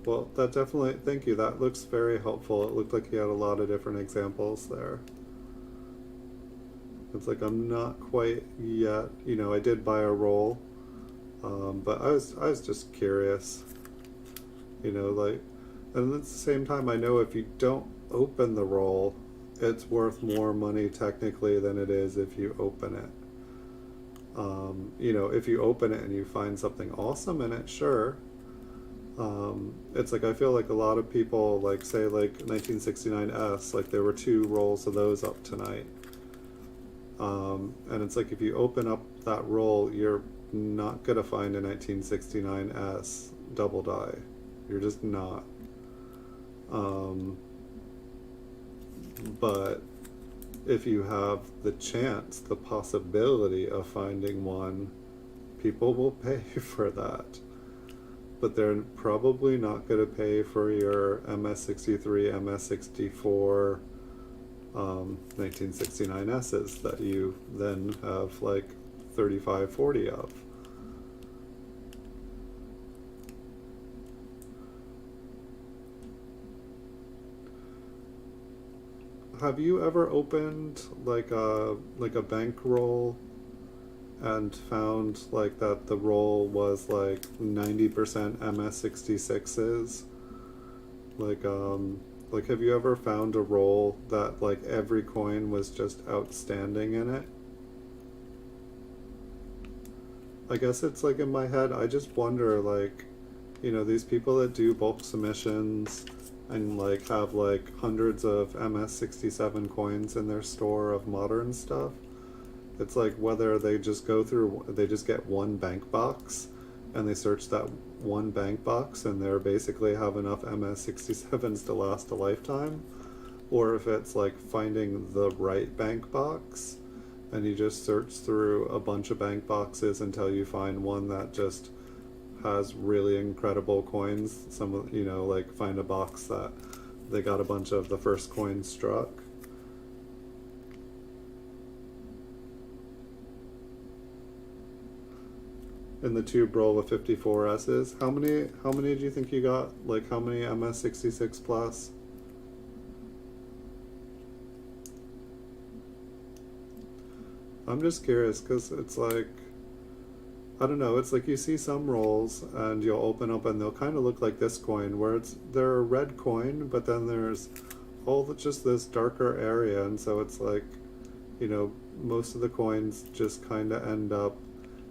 S1: Well, that definitely, thank you. That looks very helpful. It looked like you had a lot of different examples there. It's like I'm not quite yet, I did buy a roll, but I was just curious, like, and at the same time, I know if you don't open the roll, it's worth more money technically than it is if you open it. If you open it and you find something awesome in it, sure. It's like I feel like a lot of people, like say like 1969S, like there were 2 rolls of those up tonight. And it's like if you open up that roll, you're not gonna find a 1969S double die. You're just not. But if you have the chance, the possibility of finding one, people will pay for that. But they're probably not going to pay for your MS63, MS64 1969S's that you then have like 35, 40 of. Have you ever opened like a bank roll and found like that the roll was like 90% MS66s? Like have you ever found a roll that like every coin was just outstanding in it? I guess it's like in my head, I just wonder, like, these people that do bulk submissions and like have like hundreds of MS67 coins in their store of modern stuff. It's like whether they just they just get one bank box and they search that one bank box and they're basically have enough MS67s to last a lifetime, or if it's like finding the right bank box and you just search through a bunch of bank boxes until you find one that just has really incredible coins. Some, like find a box that they got a bunch of the first coins struck. In the tube roll with 54 S's, how many do you think you got? Like how many MS66 plus? I'm just curious because it's like, I don't know, it's like you see some rolls and you'll open up and they'll kind of look like this coin where they're a red coin, but then there's just this darker area, and so it's like, most of the coins just kind of end up,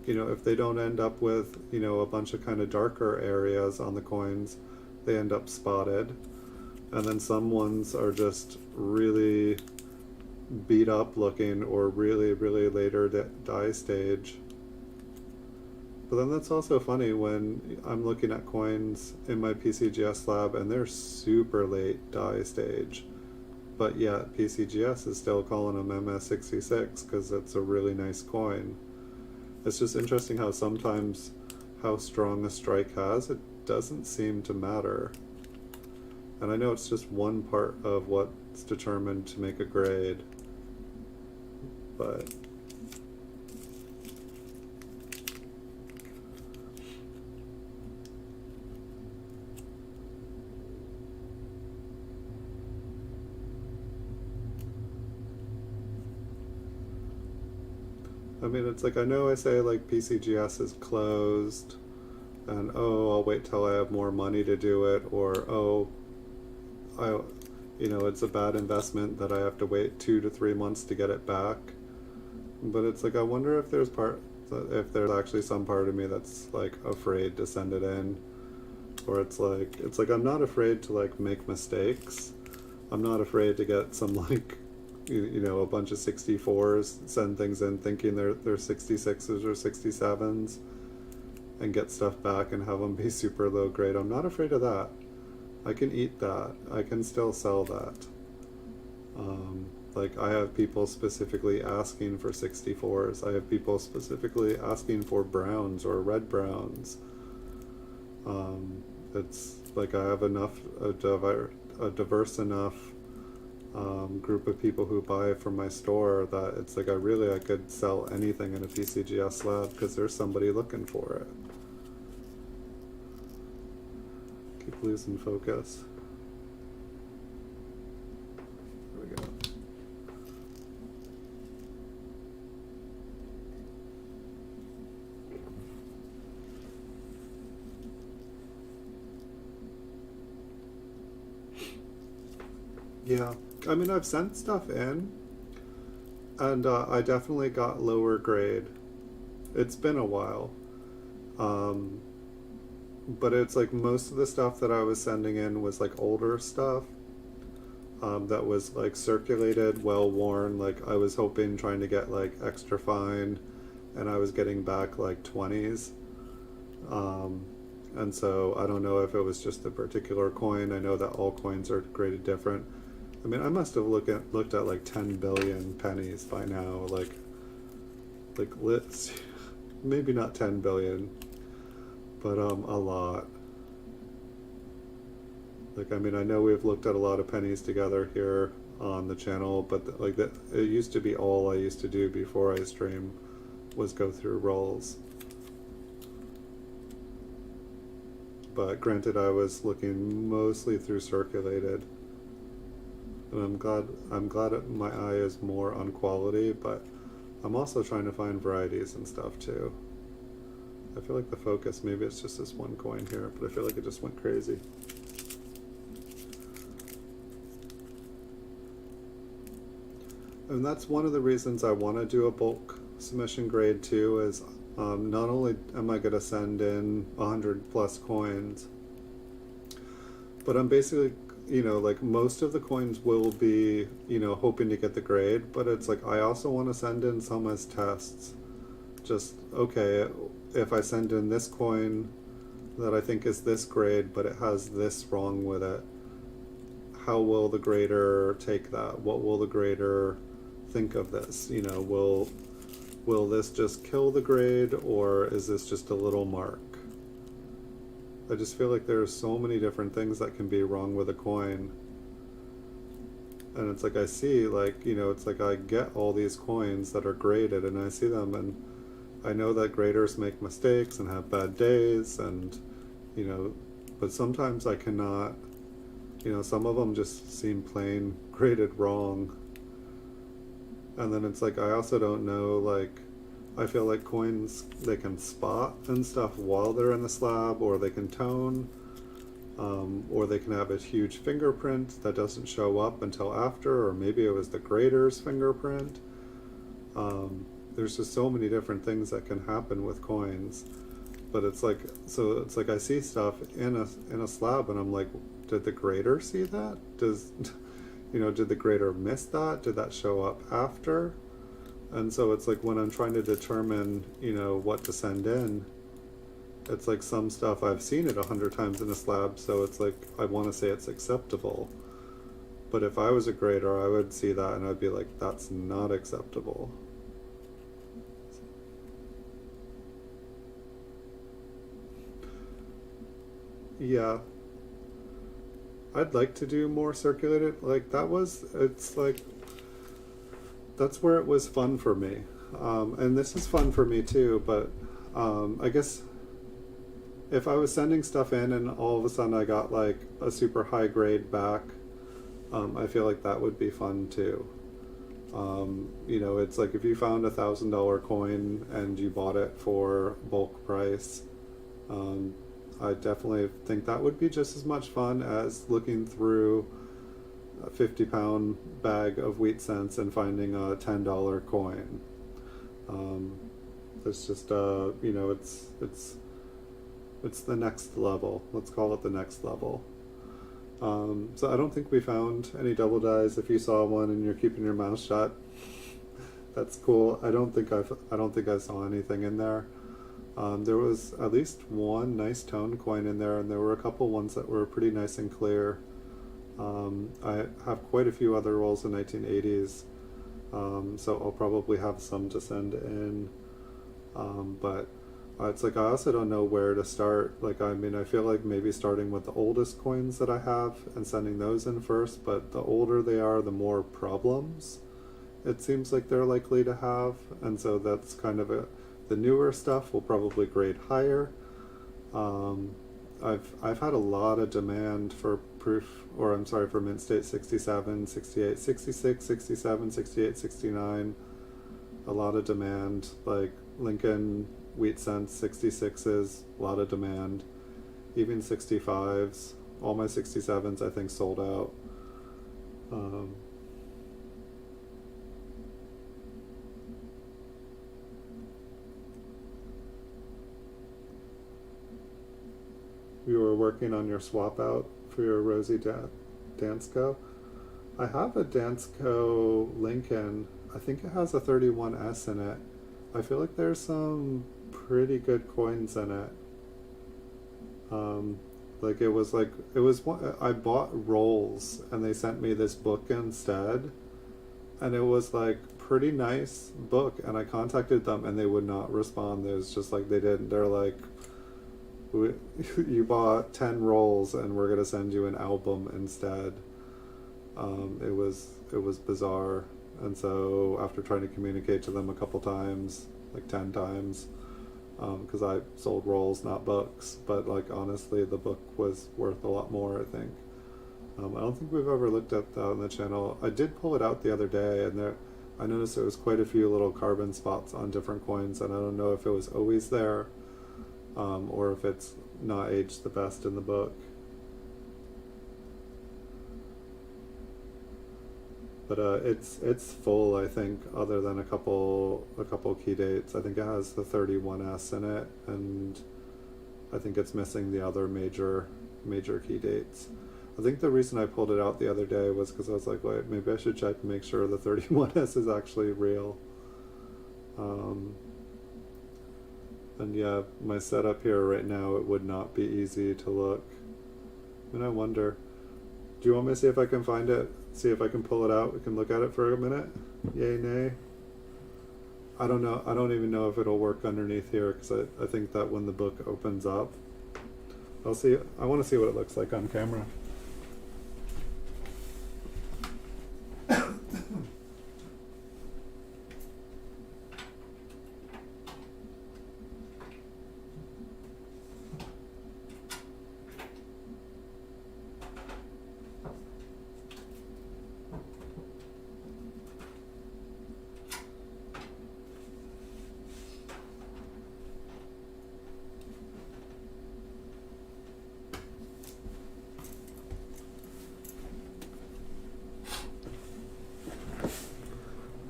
S1: if they don't end up with, a bunch of kind of darker areas on the coins, they end up spotted. And then some ones are just really beat up looking or really, really later die stage. But then that's also funny when I'm looking at coins in my PCGS lab and they're super late die stage. But yet PCGS is still calling them MS66 because it's a really nice coin. It's just interesting how sometimes how strong a strike has, it doesn't seem to matter. And I know it's just one part of what's determined to make a grade, but I mean, it's like, I know I say like PCGS is closed and oh, I'll wait till I have more money to do it, or oh, it's a bad investment that I have to wait 2 to 3 months to get it back. But it's like, I wonder if if there's actually some part of me that's like afraid to send it in, or it's like I'm not afraid to like make mistakes. I'm not afraid to get some like a bunch of 64s, send things in thinking they're 66s or 67s, and get stuff back and have them be super low grade. I'm not afraid of that. I can eat that. I can still sell that. Like, I have people specifically asking for 64s. I have people specifically asking for browns or red browns. It's like I have a diverse enough group of people who buy from my store that it's like I could sell anything in a PCGS lab because there's somebody looking for it. Keep losing focus. There we go. Yeah, I mean, I've sent stuff in, and I definitely got lower grade. It's been a while. Um, but it's like most of the stuff that I was sending in was like older stuff that was like circulated, well worn. Like, I was hoping, trying to get like extra fine, and I was getting back like 20s. And so I don't know if it was just a particular coin. I know that all coins are graded different. I mean, I must have looked at like 10 billion pennies by now. Let's maybe not 10 billion, but a lot. Like, I mean, I know we've looked at a lot of pennies together here on the channel, but it used to be all I used to do before I stream was go through rolls. But granted, I was looking mostly through circulated. And I'm glad my eye is more on quality, but I'm also trying to find varieties and stuff too. I feel like the focus, maybe it's just this one coin here, but I feel like it just went crazy. And that's one of the reasons I want to do a bulk submission grade too, is not only am I going to send in 100 plus coins, but I'm basically, like, most of the coins will be, hoping to get the grade, but it's like I also want to send in some as tests. Just, okay, if I send in this coin that I think is this grade, but it has this wrong with it, how will the grader take that? What will the grader think of this? Will this just kill the grade, or is this just a little mark? I just feel like there's so many different things that can be wrong with a coin. And it's like I see, like, it's like I get all these coins that are graded and I see them, and I know that graders make mistakes and have bad days, and, but sometimes I cannot, some of them just seem plain graded wrong. And then it's like I also don't know, like, I feel like coins, they can spot and stuff while they're in the slab, or they can tone, or they can have a huge fingerprint that doesn't show up until after, or maybe it was the grader's fingerprint. There's just so many different things that can happen with coins. But it's like I see stuff in a slab and I'm like, did the grader see that? Did the grader miss that? Did that show up after? And so it's like when I'm trying to determine, what to send in, it's like some stuff I've seen it 100 times in a slab, so it's like I want to say it's acceptable. But if I was a grader, I would see that and I'd be like, that's not acceptable. Yeah. I'd like to do more circulated. Like it's like, that's where it was fun for me. And this is fun for me too, but I guess if I was sending stuff in and all of a sudden I got like a super high grade back, I feel like that would be fun too. You know, it's like if you found $1,000 coin and you bought it for bulk price, I definitely think that would be just as much fun as looking through a 50-pound bag of wheat cents and finding a $10 coin. It's just, you know, it's the next level. Let's call it the next level. So I don't think we found any double dies. If you saw one and you're keeping your mouth shut, that's cool. I don't think I saw anything in there. There was at least one nice tone coin in there, and there were a couple ones that were pretty nice and clear. I have quite a few other rolls in 1980s, so I'll probably have some to send in. But it's like I also don't know where to start. Like, I mean, I feel like maybe starting with the oldest coins that I have and sending those in first, but the older they are, the more problems it seems like they're likely to have, and so that's kind of the newer stuff will probably grade higher. I've had a lot of demand for proof, or I'm sorry, for mint state 67, 68, 66, 67, 68, 69. A lot of demand, like Lincoln wheat cents 66s, a lot of demand. Even 65s, all my 67s I think sold out. You were working on your swap out for your Rosie Dansko. I have a Dansko Lincoln. I think it has a 31S in it. I feel like there's some pretty good coins in it. Like it was one, I bought rolls and they sent me this book instead, and it was like pretty nice book, and I contacted them and they would not respond. It was just like they're like, you bought 10 rolls and we're gonna send you an album instead. It was bizarre, and so after trying to communicate to them a couple times, like 10 times, because I sold rolls, not books, but like honestly the book was worth a lot more, I think. I don't think we've ever looked at that on the channel. I did pull it out the other day, and I noticed there was quite a few little carbon spots on different coins, and I don't know if it was always there, or if it's not aged the best in the book. But it's full, I think, other than a couple key dates. I think it has the 31S in it, and I think it's missing the other major key dates. I think the reason I pulled it out the other day was because I was like, wait, maybe I should check and make sure the 31S is actually real. And yeah, my setup here right now, it would not be easy to look. And I wonder, do you want me to see if I can find it? See if I can pull it out? We can look at it for a minute. Yay, nay. I don't know. I don't even know if it'll work underneath here, because I think that when the book opens up, I'll see. I want to see what it looks like on camera.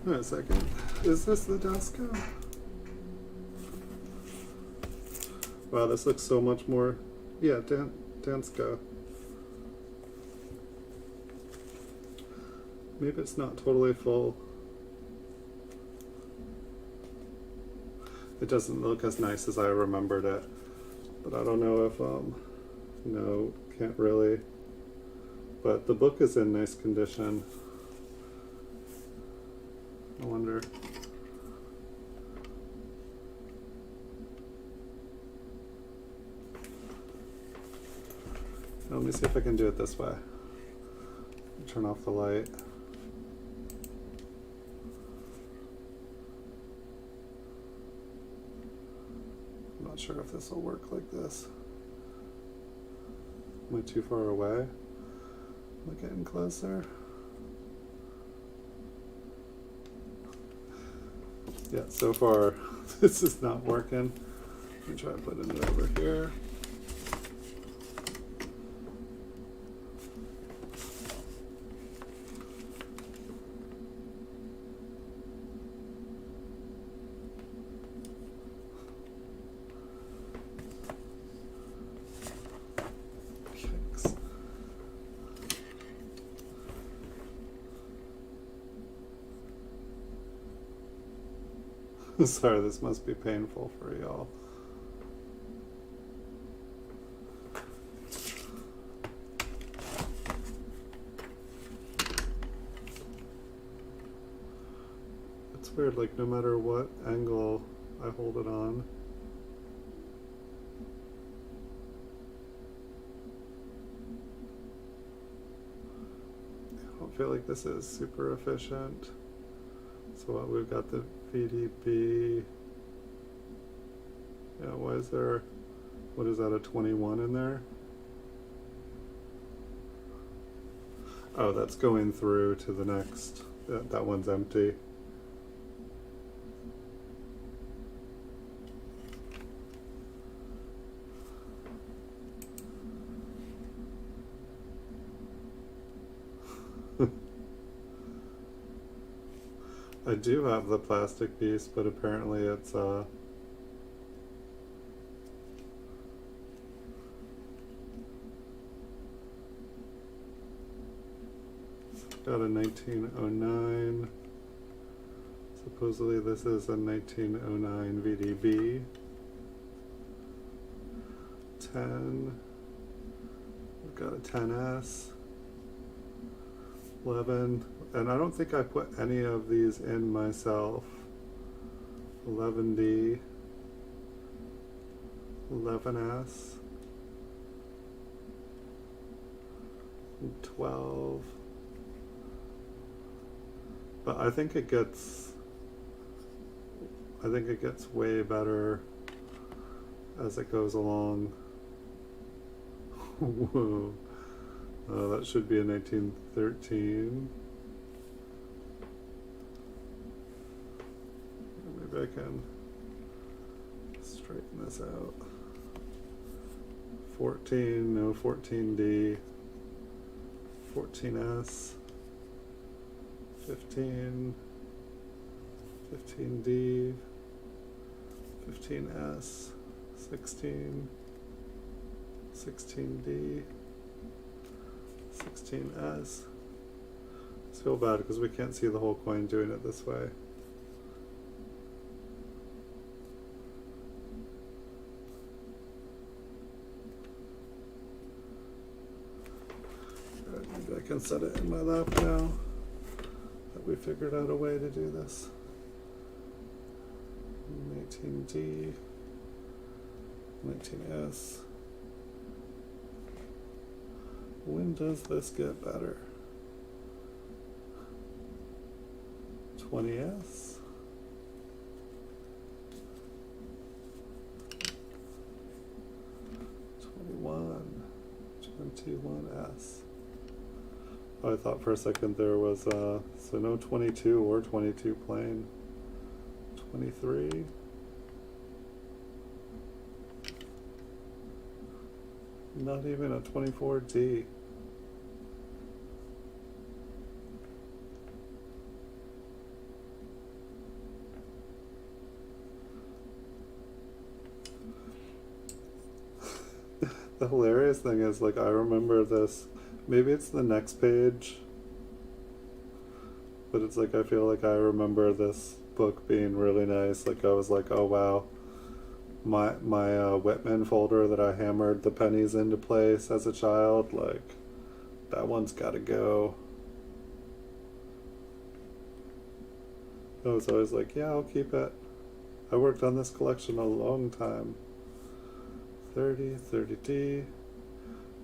S1: Wait a second. Is this the Dansko? Wow, this looks so much more. Yeah, Dansko. Maybe it's not totally full. It doesn't look as nice as I remembered it. But I don't know if, no, can't really. But the book is in nice condition. I wonder. Let me see if I can do it this way. Turn off the light. I'm not sure if this will work like this. Am I too far away? Am I getting closer? Yeah, so far this is not working. Let me try putting it over here. Sorry, this must be painful for y'all. It's weird, like no matter what angle I hold it on, I don't feel like this is super efficient. So what, we've got the VDB. Yeah, why is there, what is that, a 21 in there? Oh, that's going through to the next. That one's empty. I do have the plastic piece, but apparently it's got a 1909. Supposedly this is a 1909 VDB. 10. We've got a 10S. 11, and I don't think I put any of these in myself. 11D, 11S, 12. But I think it gets way better as it goes along. Whoa. That should be a 1913. Maybe I can straighten this out. 14, no, 14D, 14S, 15, 15D, 15S, 16, 16D, 16S. I feel bad because we can't see the whole coin doing it this way. Alright, maybe I can set it in my lap now that we figured out a way to do this. 19D, 19S. When does this get better? 20S? 21, 21S. Oh, I thought for a second there was, so no 22 or 22 plain. 23. Not even a 24D. The hilarious thing is, like, I remember this, maybe it's the next page, but it's like, I feel like I remember this book being really nice. Like, I was like, oh wow, my Whitman folder that I hammered the pennies into place as a child, like, that one's gotta go. I was always like, yeah, I'll keep it. I worked on this collection a long time. 30D.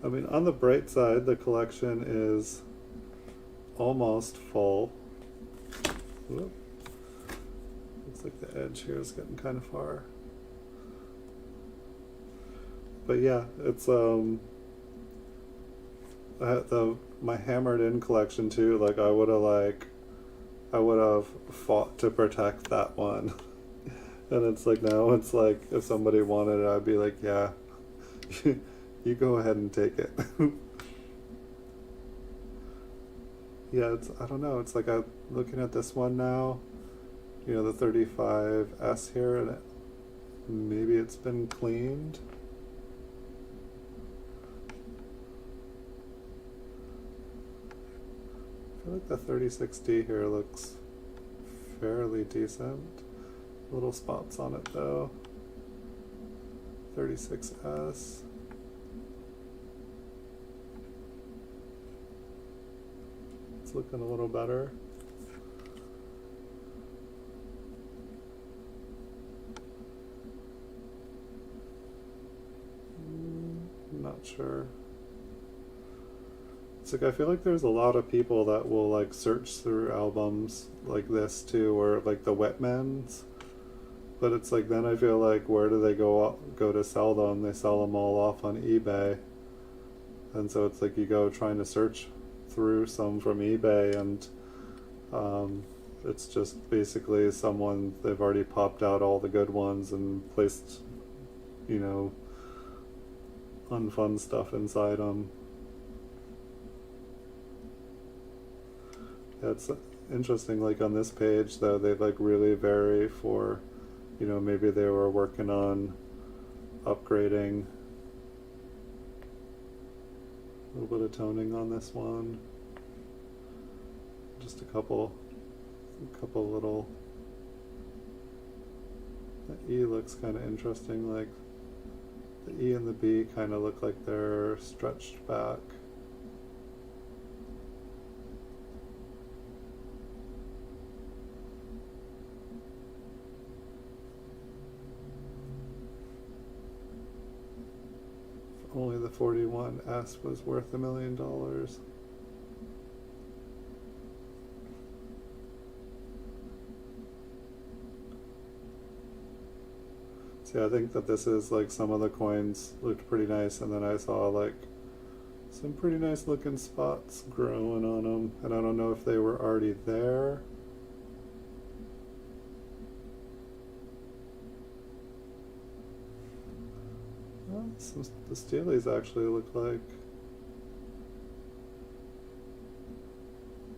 S1: I mean, on the bright side, the collection is almost full. Whoop. Looks like the edge here is getting kind of far. But yeah, it's my hammered in collection too. Like I would have fought to protect that one. And it's like now it's like if somebody wanted it, I'd be like, yeah, you go ahead and take it. Yeah, I don't know. It's like I'm looking at this one now, you know, the 35S here, and maybe it's been cleaned. I feel like the 36D here looks fairly decent. Little spots on it though. 36S. It's looking a little better. I'm not sure. It's like I feel like there's a lot of people that will like search through albums like this too, or like the Whitmans. But it's like then I feel like where do they go to sell them? They sell them all off on eBay. And so it's like you go trying to search through some from eBay, and it's just basically someone, they've already popped out all the good ones and placed, you know, unfun stuff inside them. Yeah, it's interesting, like on this page though, they like really vary for, you know, maybe they were working on upgrading. A little bit of toning on this one. Just a couple little. The E looks kind of interesting, like the E and the B kind of look like they're stretched back. Only the 41S was worth $1 million. See, I think that this is like some of the coins looked pretty nice, and then I saw like some pretty nice looking spots growing on them, and I don't know if they were already there. Well, the Steelies actually look like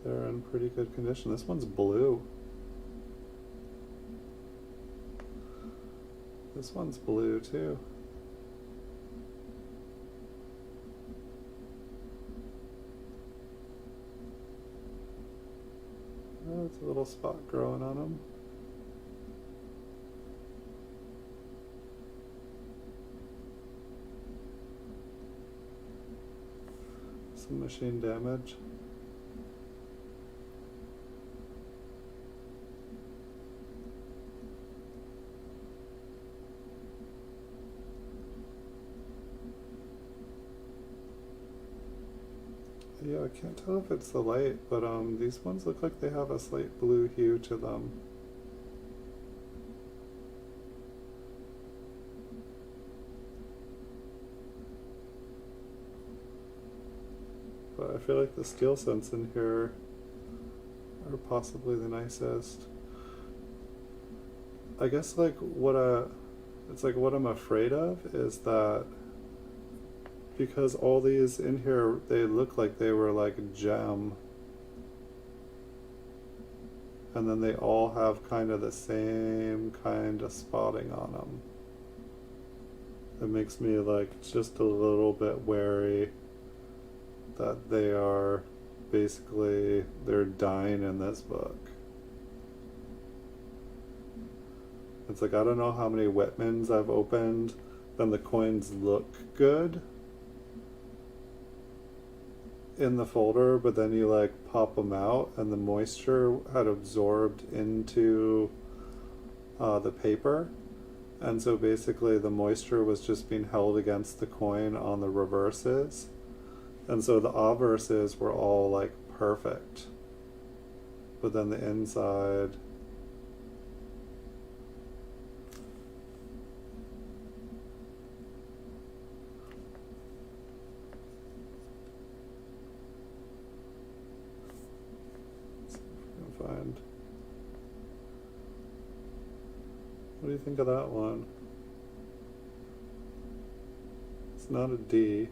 S1: they're in pretty good condition. This one's blue. This one's blue too. Oh, it's a little spot growing on them. Some machine damage. Yeah, I can't tell if it's the light, but these ones look like they have a slight blue hue to them. But I feel like the steel scents in here are possibly the nicest. I guess like what I'm afraid of is that because all these in here, they look like they were like gem, and then they all have kind of the same kind of spotting on them. It makes me like just a little bit wary that they are basically, they're dying in this book. It's like, I don't know how many Whitmans I've opened, then the coins look good in the folder, but then you like pop them out and the moisture had absorbed into the paper, and so basically the moisture was just being held against the coin on the reverses, and so the obverses were all like perfect, but then the inside find. What do you think of that one? It's not a D.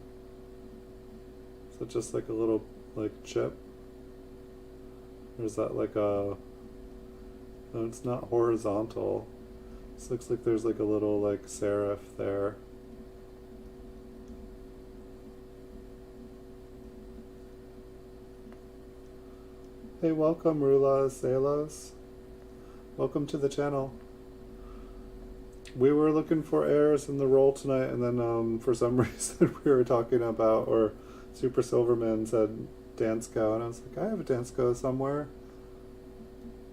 S1: Is it just like a little like chip? Or is that like a... No, it's not horizontal. This looks like there's like a little like serif there. Hey, welcome Rula Celos. Welcome to the channel. We were looking for airs in the roll tonight, and then for some reason we were talking about, or Super Silverman said Dansko, and I was like, I have a Dansko somewhere.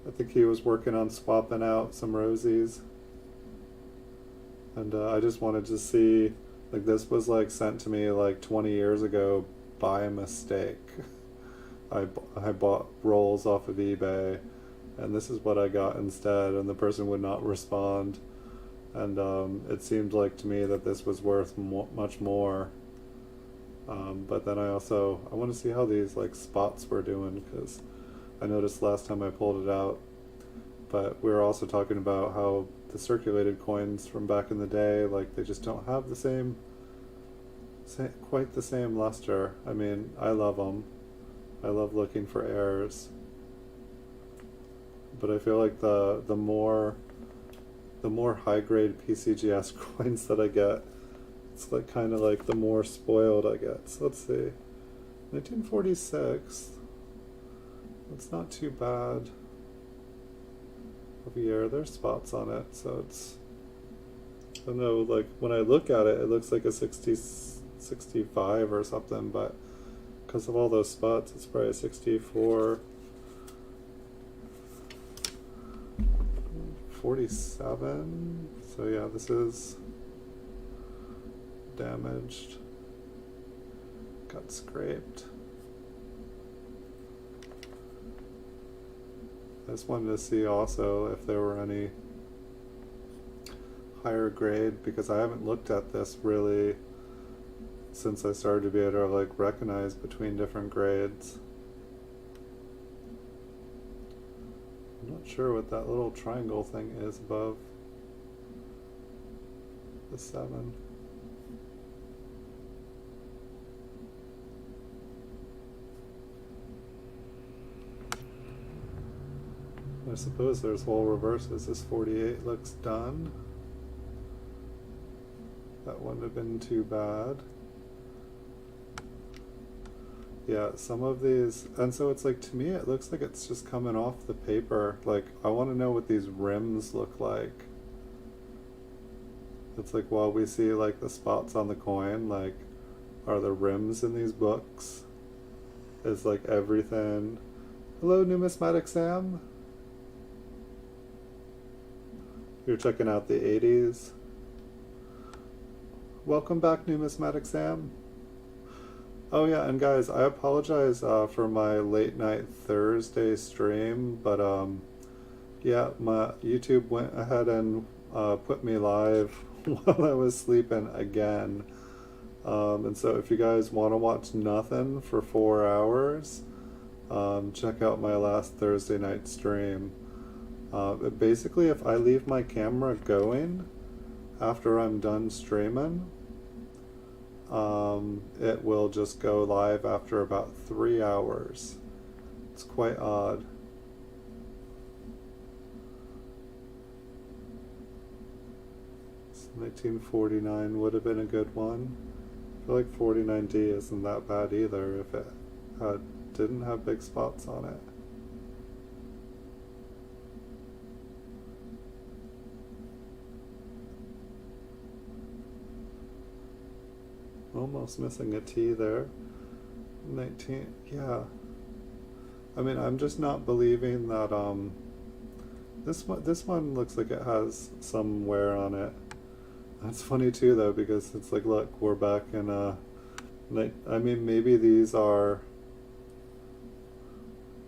S1: I think he was working on swapping out some rosies. And I just wanted to see, like, this was like sent to me like 20 years ago by mistake. I bought rolls off of eBay, and this is what I got instead, and the person would not respond, and it seemed like to me that this was worth much more, but then I want to see how these like spots were doing, because I noticed last time I pulled it out, but we were also talking about how the circulated coins from back in the day, like, they just don't have the same quite the same luster. I mean, I love them. I love looking for errors, but I feel like the more high grade PCGS coins that I get, it's like kind of like the more spoiled I get. So let's see, 1946. It's not too bad of a year. There's spots on it, so it's, I don't know, like when I look at it, it looks like a 65 or something, but because of all those spots, it's probably a 64, 47. So yeah, this is damaged, got scraped. I just wanted to see also if there were any higher grade, because I haven't looked at this really since I started to be able to like recognize between different grades. I'm not sure what that little triangle thing is above the 7. I suppose there's whole reverses. This 48 looks done. That wouldn't have been too bad. Yeah, some of these, and so it's like, to me it looks like it's just coming off the paper. Like, I want to know what these rims look like. It's like, while we see like the spots on the coin, like, are the rims in these books? Is like everything... Hello, Numismatic Sam. You're checking out the 80s. Welcome back, Numismatic Sam. Oh yeah, and guys, I apologize for my late night Thursday stream, but yeah, my YouTube went ahead and put me live while I was sleeping again. And so if you guys want to watch nothing for 4 hours, check out my last Thursday night stream. Basically, if I leave my camera going after I'm done streaming, it will just go live after about 3 hours. It's quite odd. So 1949 would have been a good one. I feel like 49D isn't that bad either if it didn't have big spots on it. almost missing a T there. 19, yeah. I mean, I'm just not believing that, this one looks like it has some wear on it. That's funny too though, because it's like, look, we're back in, I mean, maybe these are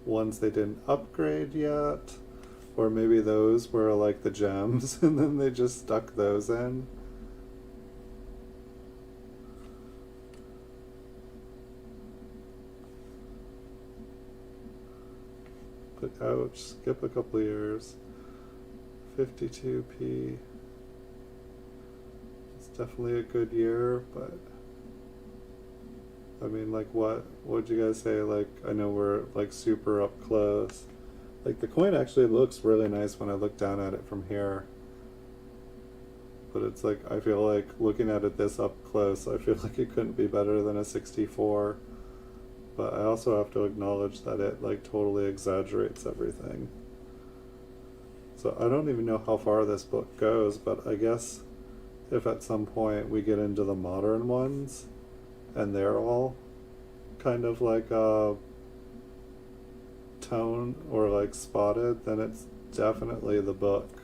S1: ones they didn't upgrade yet, or maybe those were like the gems and then they just stuck those in. But ouch, skip a couple years. 52p. It's definitely a good year, but I mean, like, what would you guys say? Like, I know we're like super up close. Like, the coin actually looks really nice when I look down at it from here. But it's like, I feel like looking at it this up close, I feel like it couldn't be better than a 64. But I also have to acknowledge that it like totally exaggerates everything. So I don't even know how far this book goes, but I guess if at some point we get into the modern ones and they're all kind of like tone or like spotted, then it's definitely the book.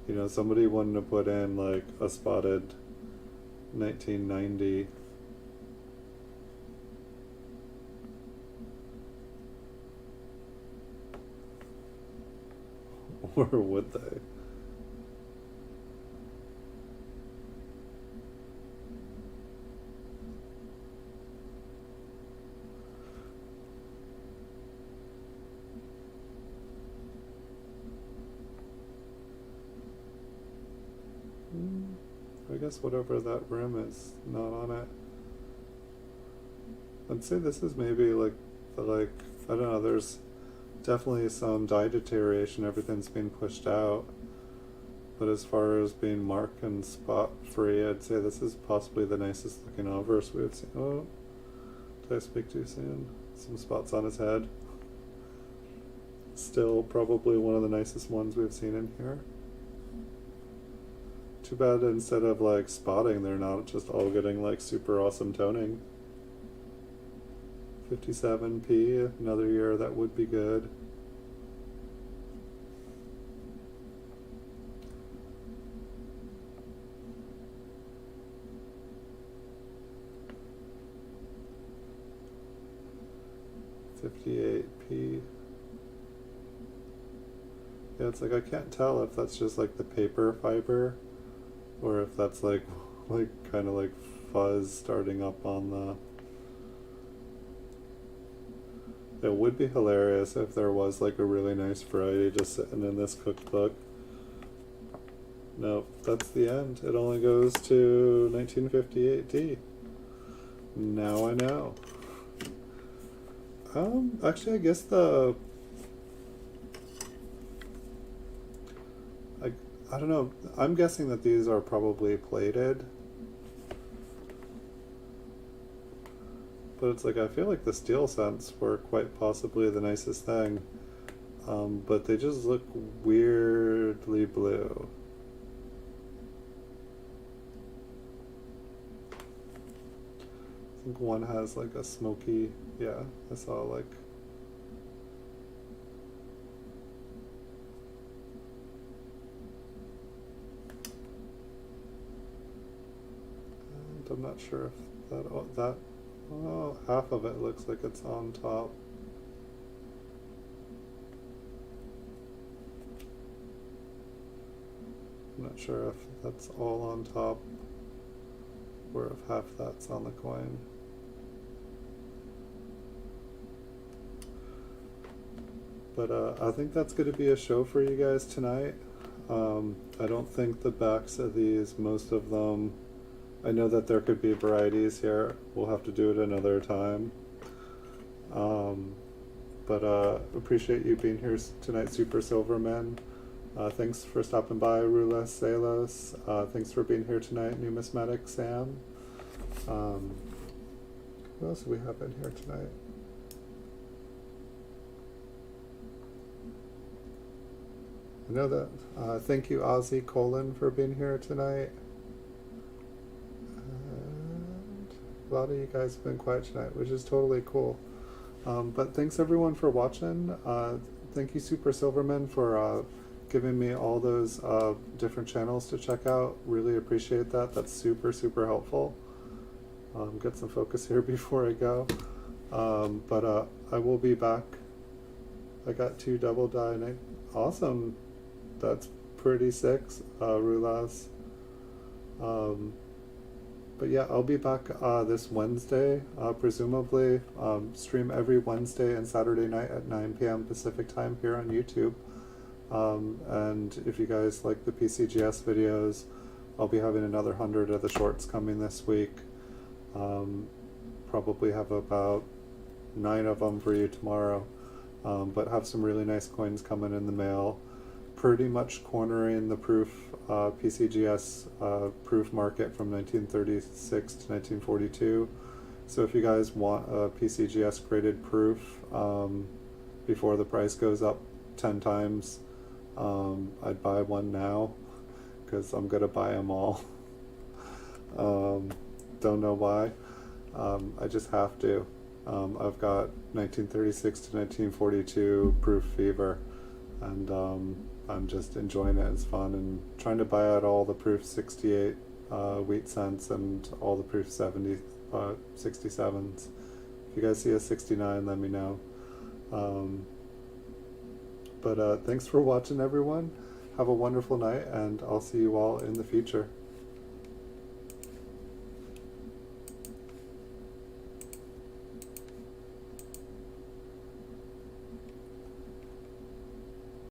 S1: You know, somebody wouldn't have put in like a spotted 1990. Or would they? I guess whatever that rim is not on it. I'd say this is maybe like the I don't know, there's definitely some die deterioration, everything's been pushed out. But as far as being mark and spot free, I'd say this is possibly the nicest looking obverse we've seen. Oh, did I speak too soon? Some spots on his head. Still probably one of the nicest ones we've seen in here. Too bad instead of like spotting, they're not just all getting like super awesome toning. 57p, another year that would be good. $58p. Yeah, it's like I can't tell if that's just like the paper fiber or if that's like kind of like fuzz starting up on the. It would be hilarious if there was like a really nice variety just sitting in this cookbook. Nope, that's the end. It only goes to 1958D. Now I know. Actually, I guess I don't know. I'm guessing that these are probably plated. But it's like, I feel like the steel scents were quite possibly the nicest thing. But they just look weirdly blue. I think one has like a smoky, yeah, I saw like. And I'm not sure if that, oh, half of it looks like it's on top. I'm not sure if that's all on top or if half that's on the coin. But I think that's going to be a show for you guys tonight. I don't think the backs of these, most of them, I know that there could be varieties here. We'll have to do it another time. But appreciate you being here tonight, Super Silverman. Thanks for stopping by, Rulas Salos. Thanks for being here tonight, Numismatic Sam. Who else do we have in here tonight? I know that. Thank you, Ozzy Colin, for being here tonight. And A lot of you guys have been quiet tonight, which is totally cool. But thanks everyone for watching. Thank you Super Silverman for giving me all those different channels to check out. Really appreciate that. That's super, super helpful. Get some focus here before I go. But I will be back. I got 2 double die and awesome. That's pretty sick, Rulas. But yeah, I'll be back this Wednesday, presumably. Stream every Wednesday and Saturday night at 9 p.m. Pacific time here on YouTube. And if you guys like the PCGS videos, I'll be having another 100 of the shorts coming this week. Probably have about 9 of them for you tomorrow. But have some really nice coins coming in the mail. Pretty much cornering the proof PCGS proof market from 1936 to 1942. So if you guys want a PCGS graded proof before the price goes up 10 times, I'd buy one now because I'm gonna buy them all. Don't know why. I just have to. I've got 1936 to 1942 proof fever, and I'm just enjoying it. It's fun, and trying to buy out all the proof 68 wheat cents and all the proof 67s. If you guys see a 69, let me know. But thanks for watching, everyone. Have a wonderful night, and I'll see you all in the future.